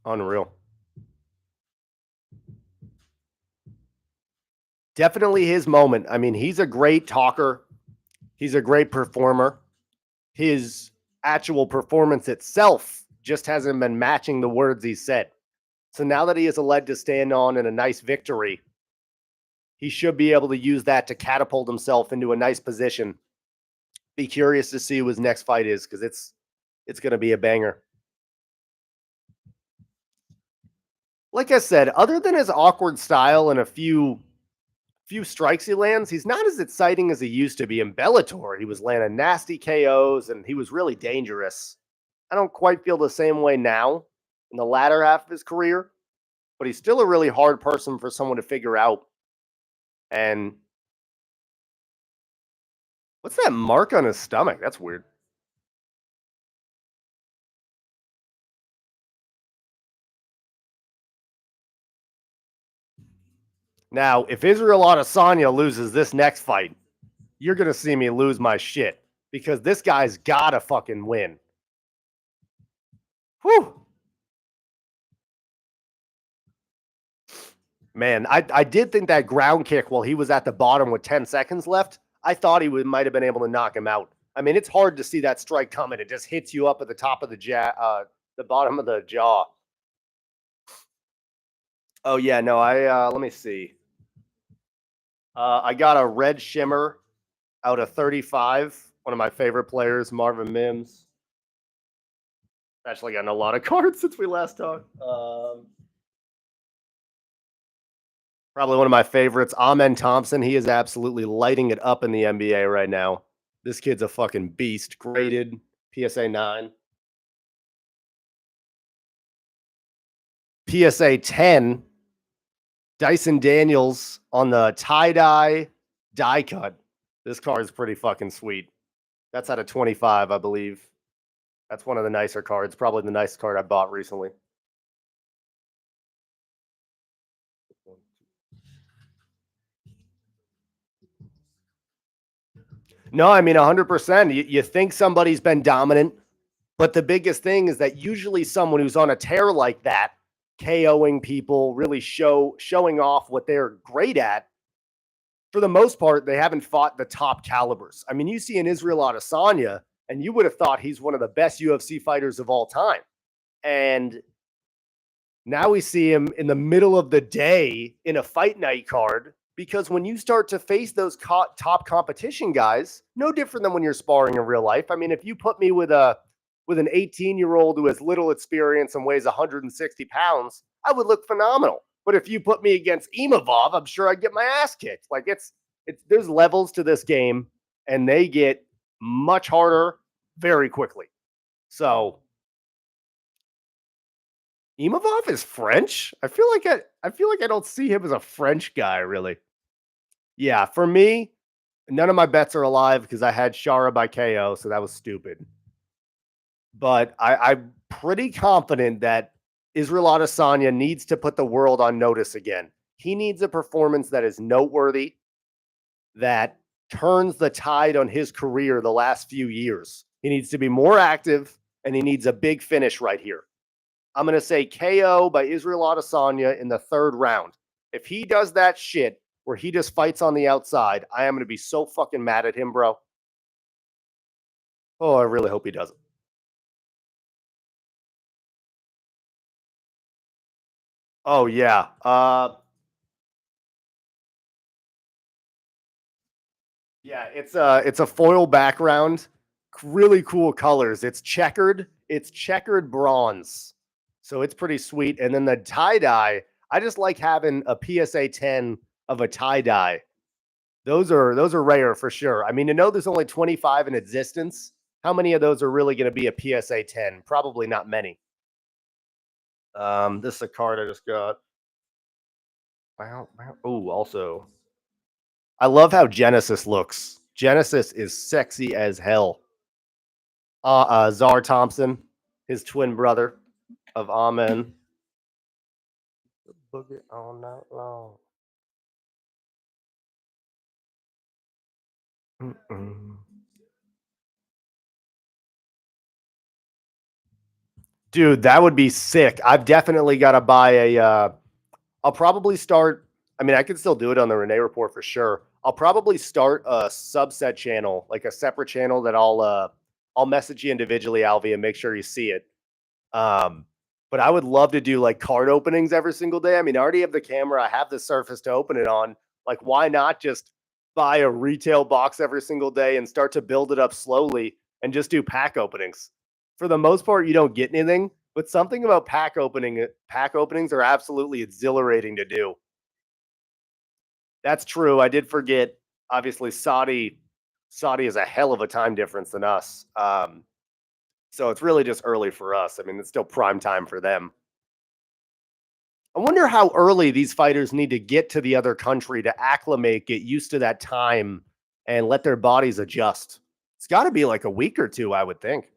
S1: Unreal. Definitely his moment. I mean, he's a great talker. He's a great performer. His actual performance itself just hasn't been matching the words he said. So now that he has a leg to stand on and a nice victory, he should be able to use that to catapult himself into a nice position. Be curious to see who his next fight is because it's going to be a banger. Like I said, other than his awkward style and a few strikes he lands, he's not as exciting as he used to be in Bellator. He was landing nasty KOs and he was really dangerous. I don't quite feel the same way now in the latter half of his career, but he's still a really hard person for someone to figure out. And what's that mark on his stomach? That's weird. Now, if Israel Adesanya loses this next fight, you're going to see me lose my shit because this guy's got to fucking win. Whew. Man, I did think that ground kick while he was at the bottom with 10 seconds left, I thought he might have been able to knock him out. I mean, it's hard to see that strike coming. It just hits you up at the top of the bottom of the jaw. Oh yeah, no, let me see. I got a red shimmer out of 35. One of my favorite players, Marvin Mims. Actually, gotten a lot of cards since we last talked. Probably one of my favorites, Amen Thompson. He is absolutely lighting it up in the NBA right now. This kid's a fucking beast. Graded PSA 9. PSA 10. Dyson Daniels on the tie-dye die cut. This card is pretty fucking sweet. That's out of 25, I believe. That's one of the nicer cards. Probably the nicest card I bought recently. No, I mean 100%. You think somebody's been dominant, but the biggest thing is that usually someone who's on a tear like that, KOing people, really showing off what they're great at, for the most part, they haven't fought the top calibers. I mean, you see an Israel Adesanya, and you would have thought he's one of the best UFC fighters of all time. And now we see him in the middle of the day in a fight night card because when you start to face those top competition guys, no different than when you're sparring in real life. I mean, if you put me with an 18-year-old who has little experience and weighs 160 pounds, I would look phenomenal. But if you put me against Imavov, I'm sure I'd get my ass kicked. Like it's there's levels to this game, and they get much harder very quickly. So Imavov is French. I feel like I don't see him as a French guy, really. Yeah, for me, none of my bets are alive because I had Shara by KO, so that was stupid. But I'm pretty confident that Israel Adesanya needs to put the world on notice again. He needs a performance that is noteworthy, that turns the tide on his career the last few years. He needs to be more active, and he needs a big finish right here. I'm going to say KO by Israel Adesanya in the third round. If he does that shit where he just fights on the outside, I am going to be so fucking mad at him, bro. Oh, I really hope he doesn't. Oh, yeah. Yeah, it's a foil background, really cool colors. It's checkered. It's checkered bronze, so it's pretty sweet. And then the tie dye, I just like having a PSA 10 of a tie dye. Those are rare for sure. I mean, to know there's only 25 in existence, how many of those are really going to be a PSA 10? Probably not many. This is a card I just got. Wow, wow. Oh, also, I love how Genesis looks. Genesis is sexy as hell. Czar Thompson, his twin brother of Amen. Boogie all night long. Mm-mm. Dude, that would be sick. I've definitely got to buy I'll probably start. I mean, I could still do it on the Renee Report for sure. I'll probably start a subset channel, like a separate channel that I'll message you individually, Alvy, and make sure you see it. Um, but I would love to do like card openings every single day. I mean, I already have the camera, I have the surface to open it on. Like, why not just buy a retail box every single day and start to build it up slowly and just do pack openings? For the most part, you don't get anything, but something about pack openings are absolutely exhilarating to do. That's true. I did forget. Obviously, Saudi is a hell of a time difference than us. So it's really just early for us. I mean, it's still prime time for them. I wonder how early these fighters need to get to the other country to acclimate, get used to that time, and let their bodies adjust. It's got to be like a week or two, I would think.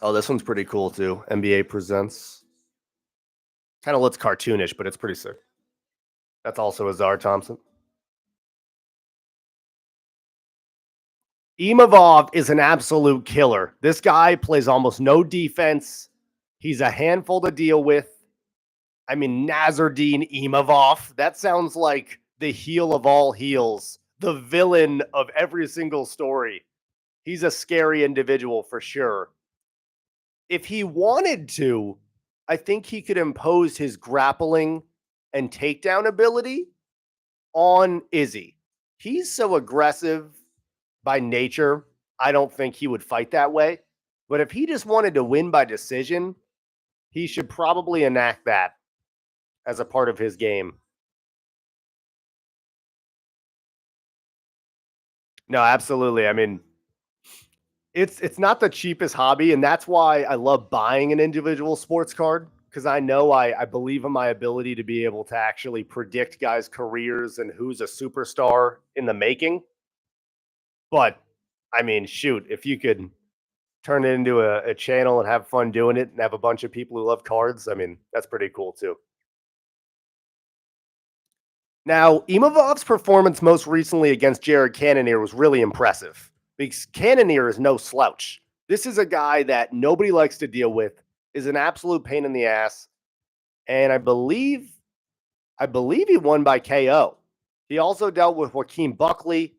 S1: Oh, this one's pretty cool too. NBA presents. Kind of looks cartoonish, but it's pretty sick. That's also Azar Thompson. Imavov is an absolute killer. This guy plays almost no defense. He's a handful to deal with. I mean, Nazardine Imavov. That sounds like the heel of all heels, the villain of every single story. He's a scary individual for sure. If he wanted to, I think he could impose his grappling and takedown ability on Izzy. He's so aggressive by nature. I don't think he would fight that way. But if he just wanted to win by decision, he should probably enact that as a part of his game. No, absolutely. I mean, it's not the cheapest hobby, and that's why I love buying an individual sports card because I know I believe in my ability to be able to actually predict guys' careers and who's a superstar in the making. But I mean, shoot, if you could turn it into a channel and have fun doing it and have a bunch of people who love cards, I mean, that's pretty cool too. Now, Imavov's performance most recently against Jared Cannonier was really impressive because Cannonier is no slouch. This is a guy that nobody likes to deal with, is an absolute pain in the ass, and I believe he won by KO. He also dealt with Joaquin Buckley.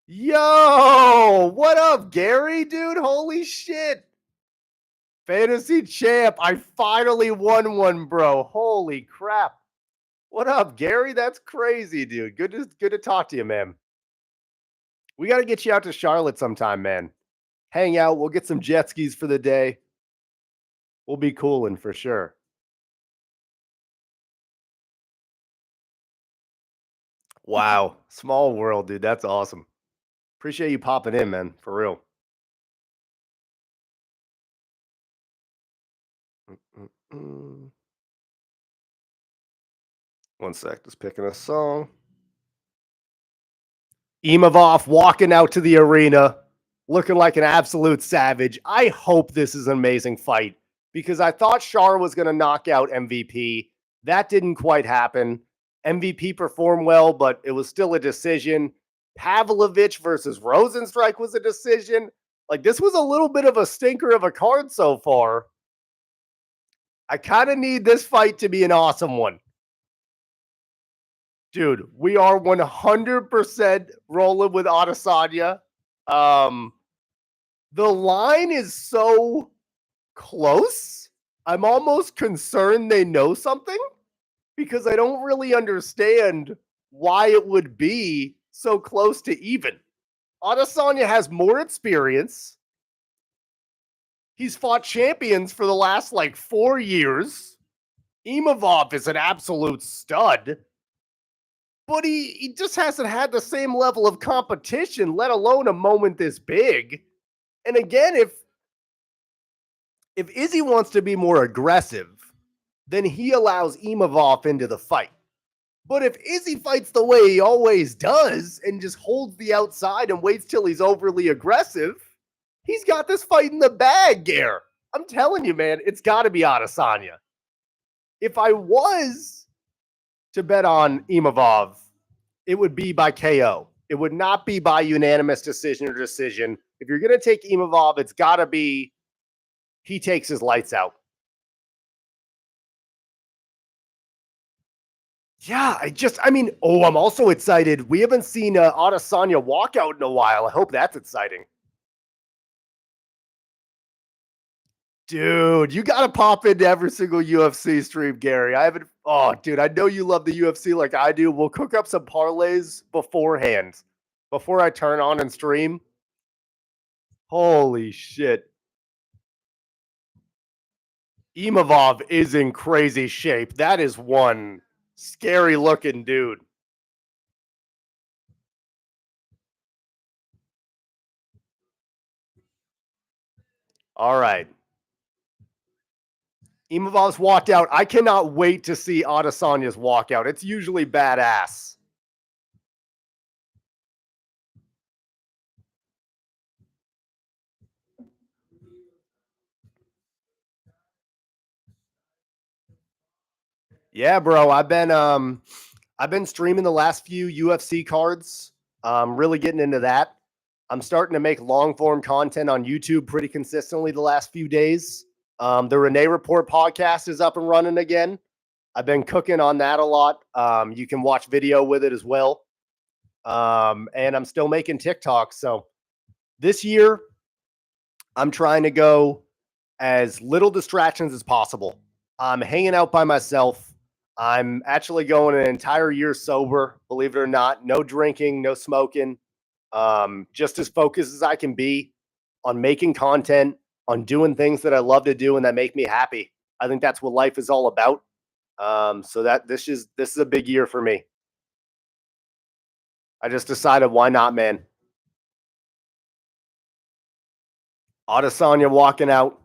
S1: Yo, what up, Gary, dude? Holy shit. Fantasy champ. I finally won one, bro. Holy crap. What up, Gary? That's crazy, dude. Good to talk to you, man. We got to get you out to Charlotte sometime, man. Hang out. We'll get some jet skis for the day. We'll be cooling for sure. Wow. Small world, dude. That's awesome. Appreciate you popping in, man. For real. Mm-mm-mm. One sec. Just picking a song. Imavov walking out to the arena looking like an absolute savage. I hope this is an amazing fight because I thought Shar was going to knock out MVP. That didn't quite happen. MVP performed well, but it was still a decision. Pavlovich versus Rosenstrike was a decision. Like, this was a little bit of a stinker of a card so far. I kind of need this fight to be an awesome one. Dude, we are 100% rolling with Adesanya. Um, the line is so close. I'm almost concerned they know something because I don't really understand why it would be so close to even. Adesanya has more experience. He's fought champions for the last like 4 years. Imavov is an absolute stud, but he just hasn't had the same level of competition, let alone a moment this big. And again, if Izzy wants to be more aggressive, then he allows Imavov into the fight. But if Izzy fights the way he always does and just holds the outside and waits till he's overly aggressive, He's got this fight in the bag, Gare. I'm telling you, man, it's got to be Adesanya. If I was to bet on Imavov, it would be by KO. It would not be by unanimous decision or decision. If you're going to take Imavov, it's got to be he takes his lights out. Yeah, I'm also excited. We haven't seen Adesanya walk out in a while. I hope that's exciting. Dude, you got to pop into every single UFC stream, Gary. I haven't. Oh, dude, I know you love the UFC like I do. We'll cook up some parlays beforehand, before I turn on and stream. Holy shit. Imavov is in crazy shape. That is one scary looking dude. All right. Imavov's walked out. I cannot wait to see Adesanya's walkout. It's usually badass. Yeah, bro. I've been streaming the last few UFC cards. Really getting into that. I'm starting to make long form content on YouTube pretty consistently the last few days. The Renee Report podcast is up and running again. I've been cooking on that a lot. You can watch video with it as well. And I'm still making TikToks. So this year, I'm trying to go as little distractions as possible. I'm hanging out by myself. I'm actually going an entire year sober, believe it or not. No drinking, no smoking. Just as focused as I can be on making content, on doing things that I love to do and that make me happy. I think that's what life is all about. So that this is a big year for me. I just decided, why not, man? Adesanya walking out.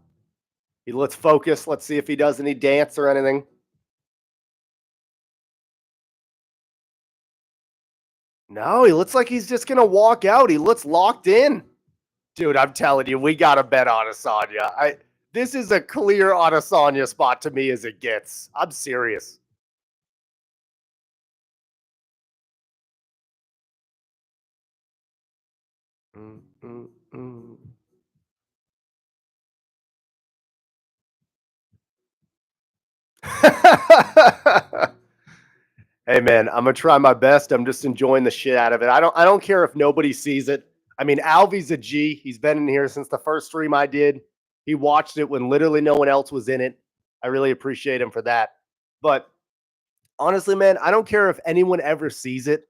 S1: Let's focus. Let's see if he does any dance or anything. No, he looks like he's just gonna walk out. He looks locked in. Dude, I'm telling you, we gotta bet Adesanya. This is a clear Adesanya spot to me as it gets. I'm serious. Mm, mm, mm. Hey man, I'm gonna try my best. I'm just enjoying the shit out of it. I don't care if nobody sees it. I mean, Alvy's a G. He's been in here since the first stream I did. He watched it when literally no one else was in it. I really appreciate him for that. But honestly, man, I don't care if anyone ever sees it.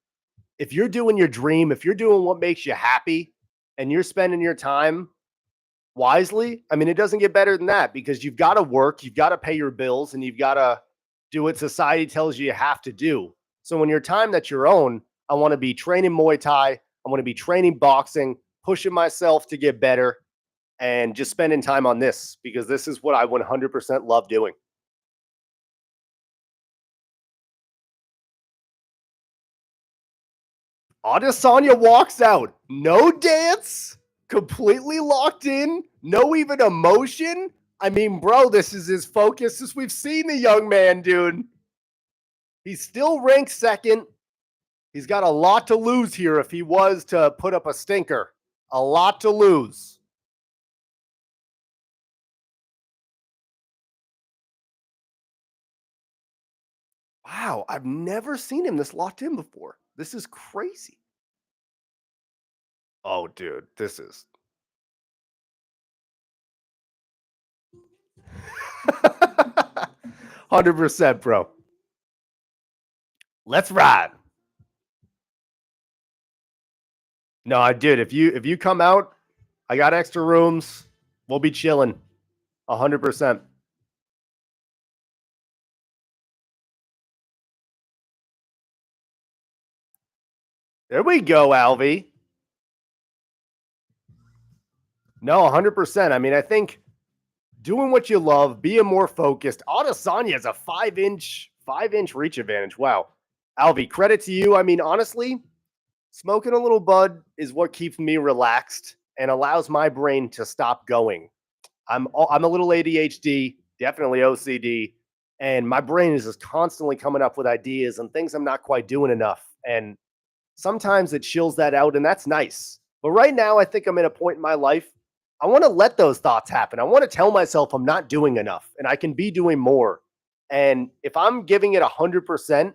S1: If you're doing your dream, if you're doing what makes you happy and you're spending your time wisely, I mean, it doesn't get better than that, because you've got to work, you've got to pay your bills, and you've got to do what society tells you have to do. So when your time that's your own, I want to be training Muay Thai, I want to be training boxing, pushing myself to get better, and just spending time on this, because this is what I 100% love doing. Adesanya walks out. No dance, completely locked in, no even emotion. I mean, bro, this is as focused as we've seen the young man, dude. He's still ranked second. He's got a lot to lose here if he was to put up a stinker. A lot to lose. Wow, I've never seen him this locked in before. This is crazy. Oh, dude, this is 100%, bro. Let's ride. No, I did. If you come out, I got extra rooms. We'll be chilling. 100%. There we go, Alvy. No, 100%. I mean, I think doing what you love, being more focused. Adesanya has a 5-inch reach advantage. Wow. Alvy, credit to you. I mean, honestly, smoking a little bud is what keeps me relaxed and allows my brain to stop going. I'm a little ADHD, definitely OCD, and my brain is just constantly coming up with ideas and things I'm not quite doing enough. And sometimes it chills that out, and that's nice. But right now, I think I'm at a point in my life. I want to let those thoughts happen. I want to tell myself I'm not doing enough and I can be doing more. And if I'm giving it 100%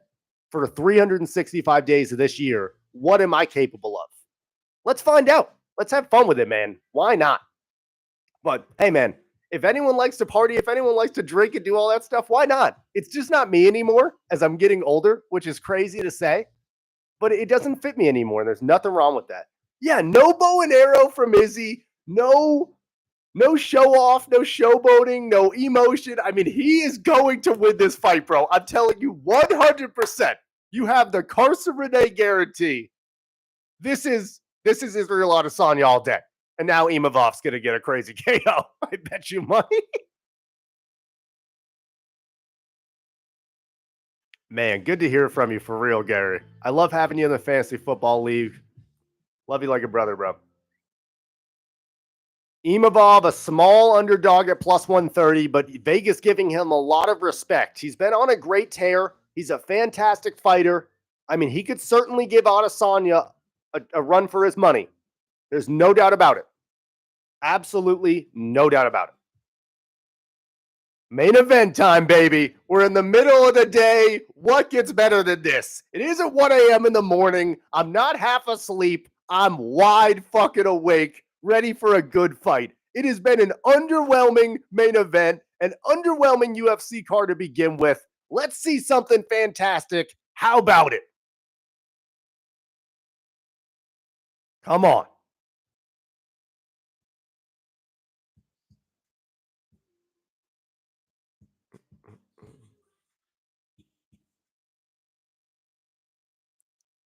S1: for 365 days of this year, what am I capable of? Let's find out. Let's have fun with it, man. Why not? But hey, man, if anyone likes to party, if anyone likes to drink and do all that stuff, why not? It's just not me anymore as I'm getting older, which is crazy to say, but it doesn't fit me anymore. There's nothing wrong with that. Yeah, no bow and arrow from Izzy. No show off, no showboating, no emotion. I mean, he is going to win this fight, bro. I'm telling you 100%. You have the Carson Renee guarantee. This is Israel Adesanya all day. And now Imavov's going to get a crazy KO. I bet you money. Man, good to hear from you for real, Gary. I love having you in the fantasy football league. Love you like a brother, bro. Imavov, a small underdog at plus 130, but Vegas giving him a lot of respect. He's been on a great tear. He's a fantastic fighter. I mean, he could certainly give Adesanya a run for his money. There's no doubt about it. Absolutely no doubt about it. Main event time, baby. We're in the middle of the day. What gets better than this? It isn't 1 a.m. in the morning. I'm not half asleep. I'm wide fucking awake, ready for a good fight. It has been an underwhelming main event, an underwhelming UFC card to begin with. Let's see something fantastic. How about it? Come on.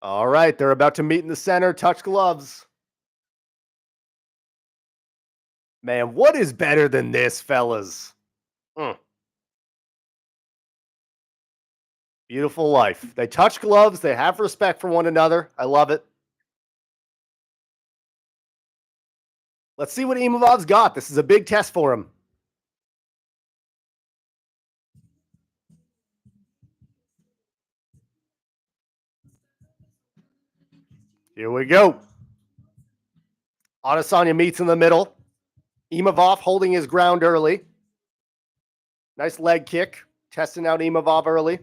S1: All right, they're about to meet in the center. Touch gloves. Man, what is better than this, fellas? Mm, beautiful life. They touch gloves. They have respect for one another. I love it. Let's see what Imavov's got. This is a big test for him. Here we go. Adesanya meets in the middle. Imavov holding his ground early. Nice leg kick. Testing out Imavov early.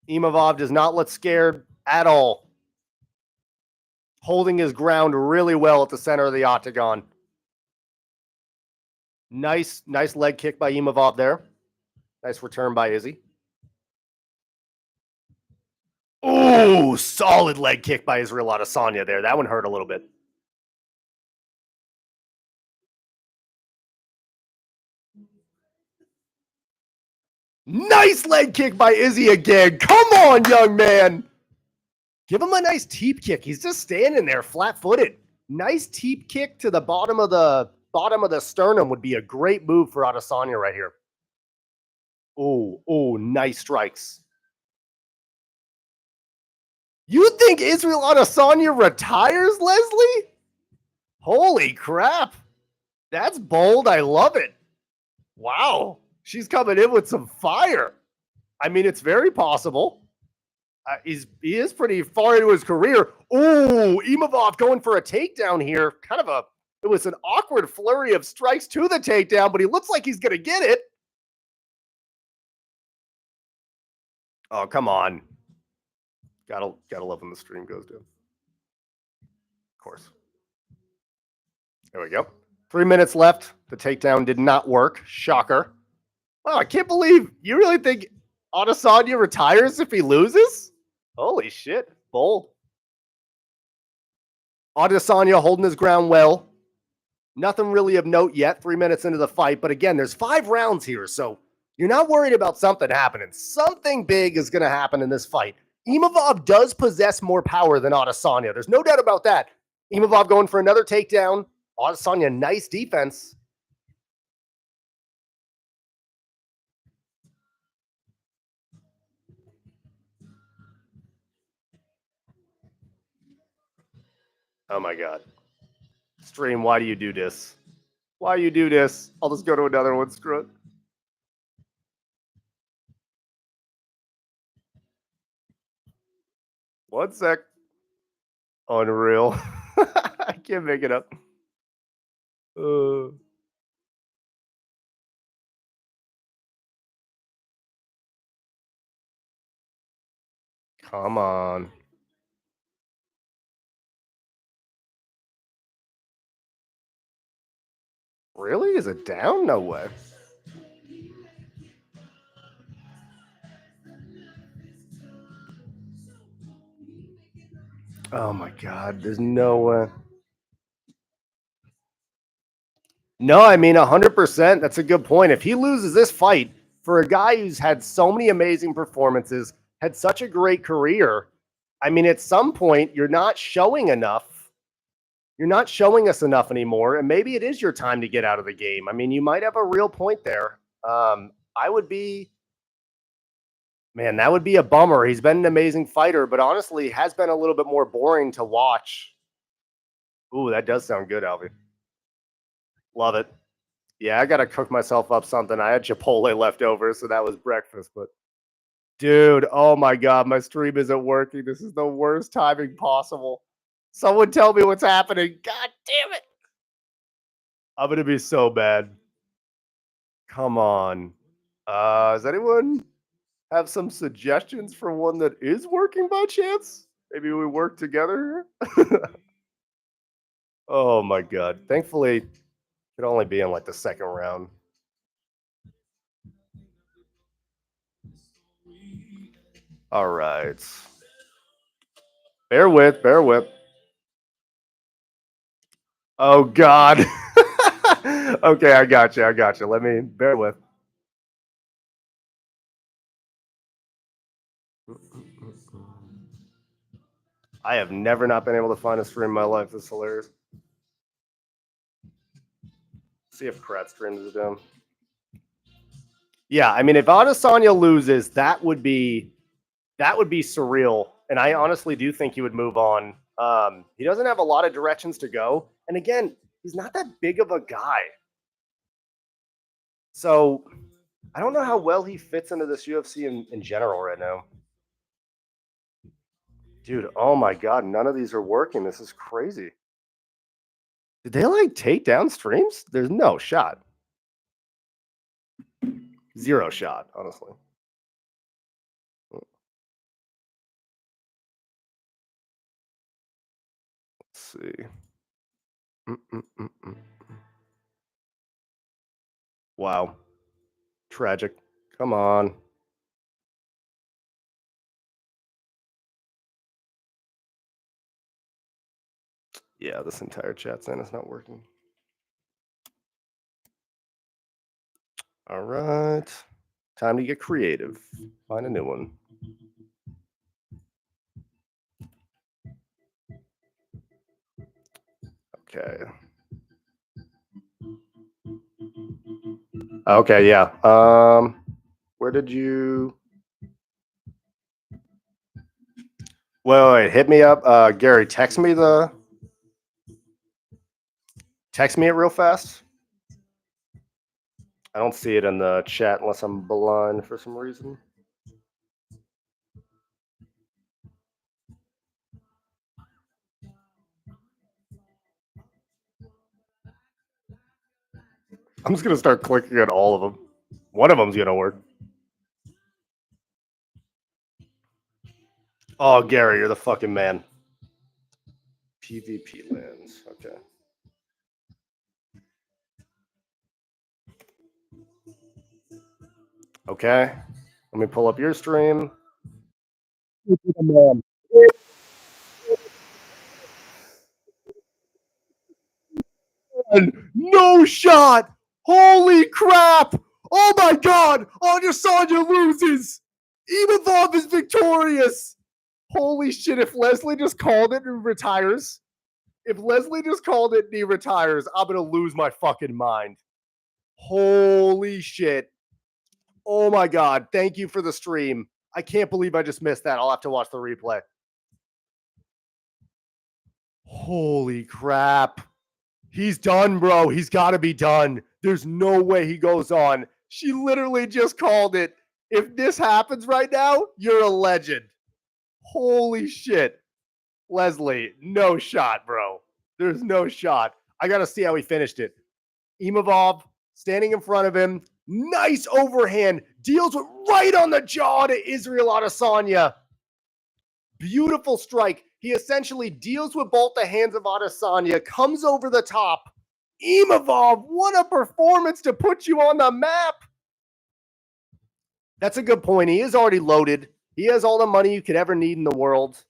S1: Imavov does not look scared at all. Holding his ground really well at the center of the octagon. Nice leg kick by Imavov there. Nice return by Izzy. Oh, solid leg kick by Israel Adesanya there. That one hurt a little bit. Nice leg kick by Izzy again. Come on, young man. Give him a nice teep kick. He's just standing there flat-footed. Nice teep kick to the bottom of the sternum would be a great move for Adesanya right here. Oh, nice strikes. You think Israel Adesanya retires, Leslie? Holy crap. That's bold. I love it. Wow. She's coming in with some fire. I mean, it's very possible. He is pretty far into his career. Oh, Imavov going for a takedown here. It was an awkward flurry of strikes to the takedown, but he looks like he's going to get it. Oh, come on. Gotta love when the stream goes down. Of course. There we go. 3 minutes left. The takedown did not work. Shocker. Wow, I can't believe you really think Adesanya retires if he loses? Holy shit. Bold. Adesanya holding his ground well. Nothing really of note yet. 3 minutes into the fight. But again, there's 5 rounds here. So you're not worried about something happening. Something big is going to happen in this fight. Imavov does possess more power than Adesanya. There's no doubt about that. Imavov going for another takedown. Adesanya, nice defense. Oh my god. Stream, why do you do this? Why you do this? I'll just go to another one. Screw it. One sec. Unreal. I can't make it up. Uh, come on. Really? Is it down? No way. Oh my god. There's no way. No, I mean 100%. That's a good point. If he loses this fight for a guy who's had so many amazing performances, had such a great career, I mean, at some point, you're not showing enough. You're not showing us enough anymore, and maybe it is your time to get out of the game. I mean, you might have a real point there. I would be, man, that would be a bummer. He's been an amazing fighter, but honestly, has been a little bit more boring to watch. Ooh, that does sound good, Alvy. Love it. Yeah, I gotta cook myself up something. I had Chipotle left over, so that was breakfast. But dude, oh my god, my stream isn't working. This is the worst timing possible. Someone tell me what's happening. God damn it. I'm gonna be so bad. Come on. Does anyone have some suggestions for one that is working by chance? Maybe we work together. Oh my god. Thankfully, it could only be in like the second round. All right. Bear with, bear with. Oh god. Okay, I got you. I got you. Let me bear with. I have never not been able to find a stream in my life. This is hilarious. See if Krat streams it down. Yeah, I mean, if Adesanya loses, that would be surreal. And I honestly do think he would move on. He doesn't have a lot of directions to go. And again, he's not that big of a guy. So I don't know how well he fits into this UFC in general right now. Dude, oh my god, none of these are working. This is crazy. Did they like take down streams? There's no shot. Zero shot, honestly. Let's see. Wow. Tragic. Come on. Yeah, this entire chat saying it's not working. All right. Time to get creative. Find a new one. Okay. Okay, yeah. Where did you wait, hit me up. Gary, text me it real fast. I don't see it in the chat unless I'm blind for some reason. I'm just gonna start clicking on all of them. One of them's gonna work. Oh, Gary, you're the fucking man. PvP lands. Okay. Okay. Let me pull up your stream. No shot! Holy crap! Oh my god! Adesanya loses! Imavov is victorious! Holy shit, if Leslie just called it and retires, I'm gonna lose my fucking mind. Holy shit. Oh my god. Thank you for the stream. I can't believe I just missed that. I'll have to watch the replay. Holy crap. He's done, bro. He's got to be done. There's no way he goes on. She literally just called it. If this happens right now, you're a legend. Holy shit. Leslie, no shot, bro. There's no shot. I got to see how he finished it. Imavov standing in front of him. Nice overhand. Deals with right on the jaw to Israel Adesanya. Beautiful strike. He essentially deals with both the hands of Adesanya, comes over the top. Imavov, what a performance to put you on the map. That's a good point. He is already loaded. He has all the money you could ever need in the world.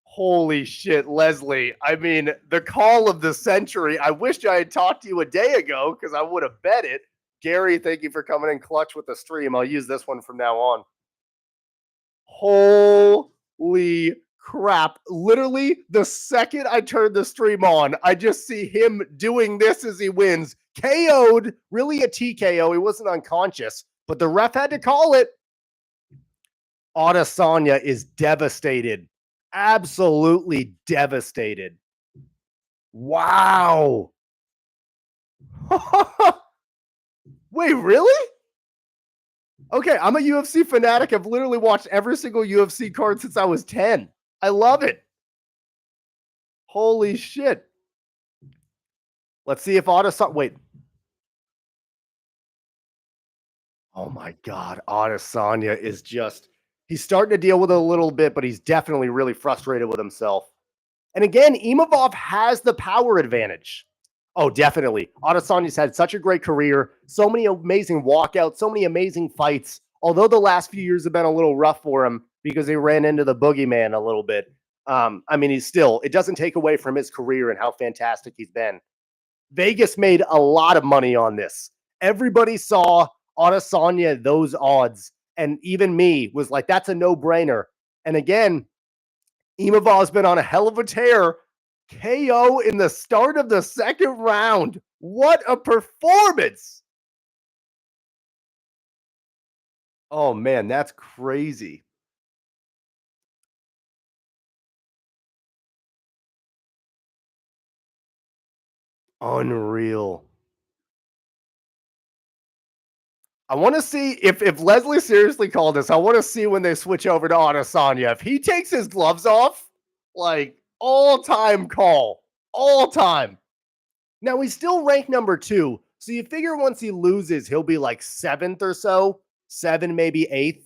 S1: Holy shit, Leslie. I mean, the call of the century. I wish I had talked to you a day ago because I would have bet it. Gary, thank you for coming in clutch with the stream. I'll use this one from now on. Holy crap. Literally, the second I turn the stream on, I just see him doing this as he wins. KO'd, really a TKO. He wasn't unconscious, but the ref had to call it. Adesanya is devastated. Absolutely devastated. Wow. Wait, really? Okay, I'm a UFC fanatic. I've literally watched every single UFC card since I was 10. I love it. Holy shit. Let's see if Adesanya... Wait. Oh my God. Adesanya is just... He's starting to deal with it a little bit, but he's definitely really frustrated with himself. And again, Imavov has the power advantage. Oh, definitely. Adesanya's had such a great career. So many amazing walkouts, so many amazing fights. Although the last few years have been a little rough for him because he ran into the boogeyman a little bit. I mean, it doesn't take away from his career and how fantastic he's been. Vegas made a lot of money on this. Everybody saw Adesanya those odds. And even me was like, that's a no-brainer. And again, Imavov's been on a hell of a tear. KO in the start of the second round. What a performance. Oh, man, that's crazy. Unreal. I want to see if Leslie seriously called this. I want to see when they switch over to Adesanya. If he takes his gloves off, like all-time call. All-time. Now, he's still ranked number 2. So you figure once he loses, he'll be like 7th or so. 7, maybe 8th.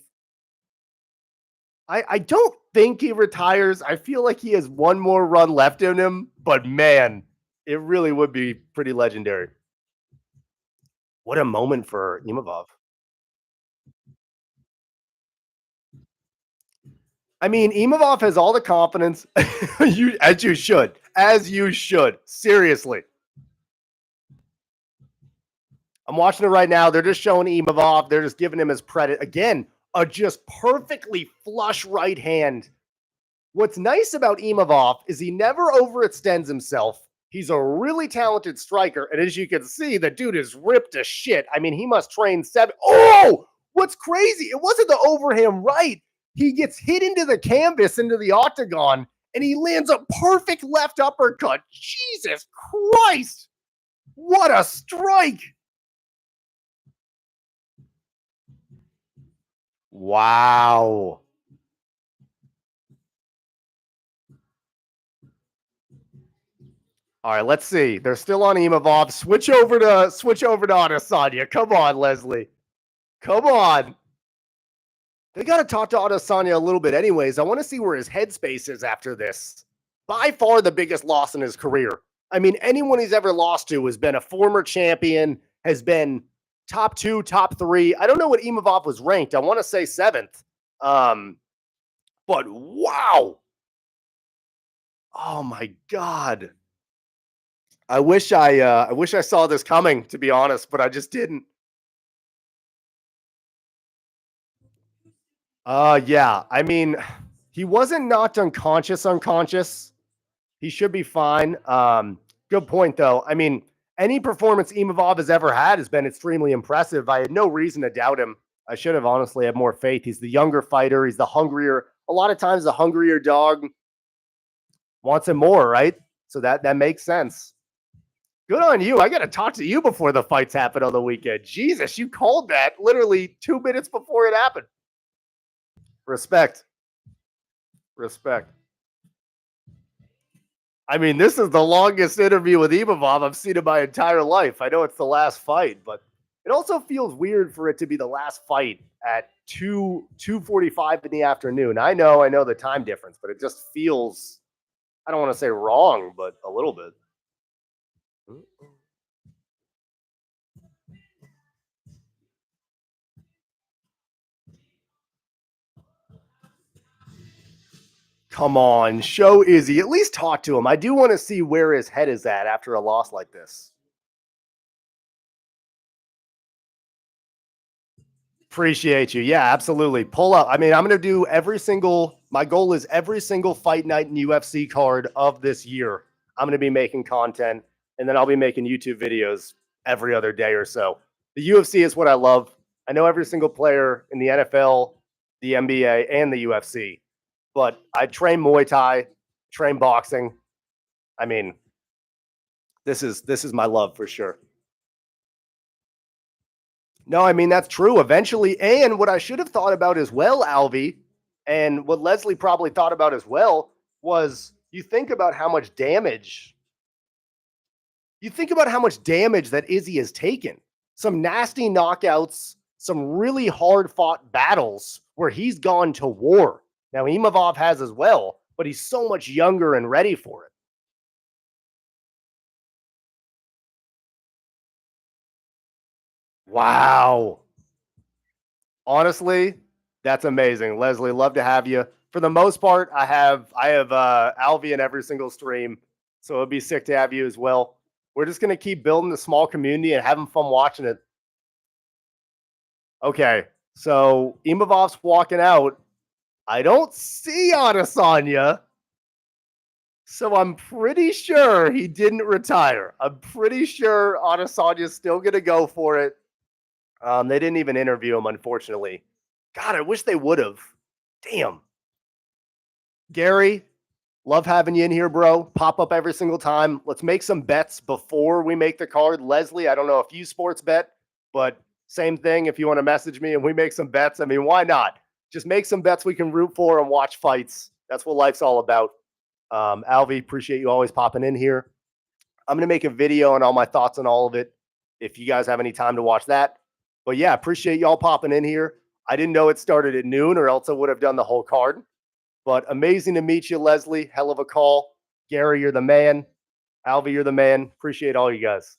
S1: I don't think he retires. I feel like he has one more run left in him. But, man, it really would be pretty legendary. What a moment for Imavov. I mean, Imavov has all the confidence. As you should. As you should. Seriously. I'm watching it right now. They're just showing Imavov. They're just giving him his credit. Again, a just perfectly flush right hand. What's nice about Imavov is he never overextends himself. He's a really talented striker. And as you can see, the dude is ripped to shit. I mean, he must train 7. Oh, what's crazy? It wasn't the overhand right. He gets hit into the canvas, into the octagon, and he lands a perfect left uppercut. Jesus Christ. What a strike. Wow. All right, let's see. They're still on Imavov. Switch over to Adesanya. Come on, Leslie. Come on. They got to talk to Adesanya a little bit anyways. I want to see where his headspace is after this. By far the biggest loss in his career. I mean, anyone he's ever lost to has been a former champion, has been top 2, top 3. I don't know what Imavov was ranked. I want to say 7th. But wow. Oh my God. I wish I saw this coming, to be honest, but I just didn't. Yeah. I mean, he wasn't knocked unconscious. He should be fine. Good point, though. I mean, any performance Imavov has ever had has been extremely impressive. I had no reason to doubt him. I should have honestly had more faith. He's the younger fighter. He's the hungrier. A lot of times, the hungrier dog wants him more, right? So that makes sense. Good on you. I got to talk to you before the fights happen on the weekend. Jesus, you called that literally 2 minutes before it happened. Respect. Respect. I mean, this is the longest interview with Imavov I've seen in my entire life. I know it's the last fight, but it also feels weird for it to be the last fight at 2:45 in the afternoon. I know the time difference, but it just feels, I don't want to say wrong, but a little bit. Come on, show Izzy. At least talk to him. I do want to see where his head is at after a loss like this. Appreciate you. Yeah, absolutely. Pull up. I mean, I'm going to do my goal is every single fight night and UFC card of this year. I'm going to be making content, and then I'll be making YouTube videos every other day or so. The UFC is what I love. I know every single player in the NFL, the NBA, and the UFC, but I train Muay Thai, train boxing. I mean, this is my love for sure. No, I mean, that's true eventually. And what I should have thought about as well, Alvy, and what Leslie probably thought about as well, was you think about how much damage that Izzy has taken. Some nasty knockouts, some really hard fought battles where he's gone to war. Now, Imavov has as well, but he's so much younger and ready for it. Wow. Honestly, that's amazing. Leslie, love to have you. For the most part, I have Alvy in every single stream, so it'd be sick to have you as well. We're just gonna keep building the small community and having fun watching it. Okay, so Imavov's walking out. I don't see Adesanya, so I'm pretty sure he didn't retire. I'm pretty sure Adesanya's still gonna go for it. They didn't even interview him, unfortunately. God, I wish they would have. Damn. Gary, love having you in here, bro. Pop up every single time. Let's make some bets before we make the card. Leslie, I don't know if you sports bet, but same thing. If you want to message me and we make some bets, I mean, why not? Just make some bets we can root for and watch fights. That's what life's all about. Alvy, appreciate you always popping in here. I'm going to make a video on all my thoughts on all of it if you guys have any time to watch that. But yeah, appreciate y'all popping in here. I didn't know it started at noon or else I would have done the whole card. But amazing to meet you, Leslie. Hell of a call. Gary, you're the man. Alvy, you're the man. Appreciate all you guys.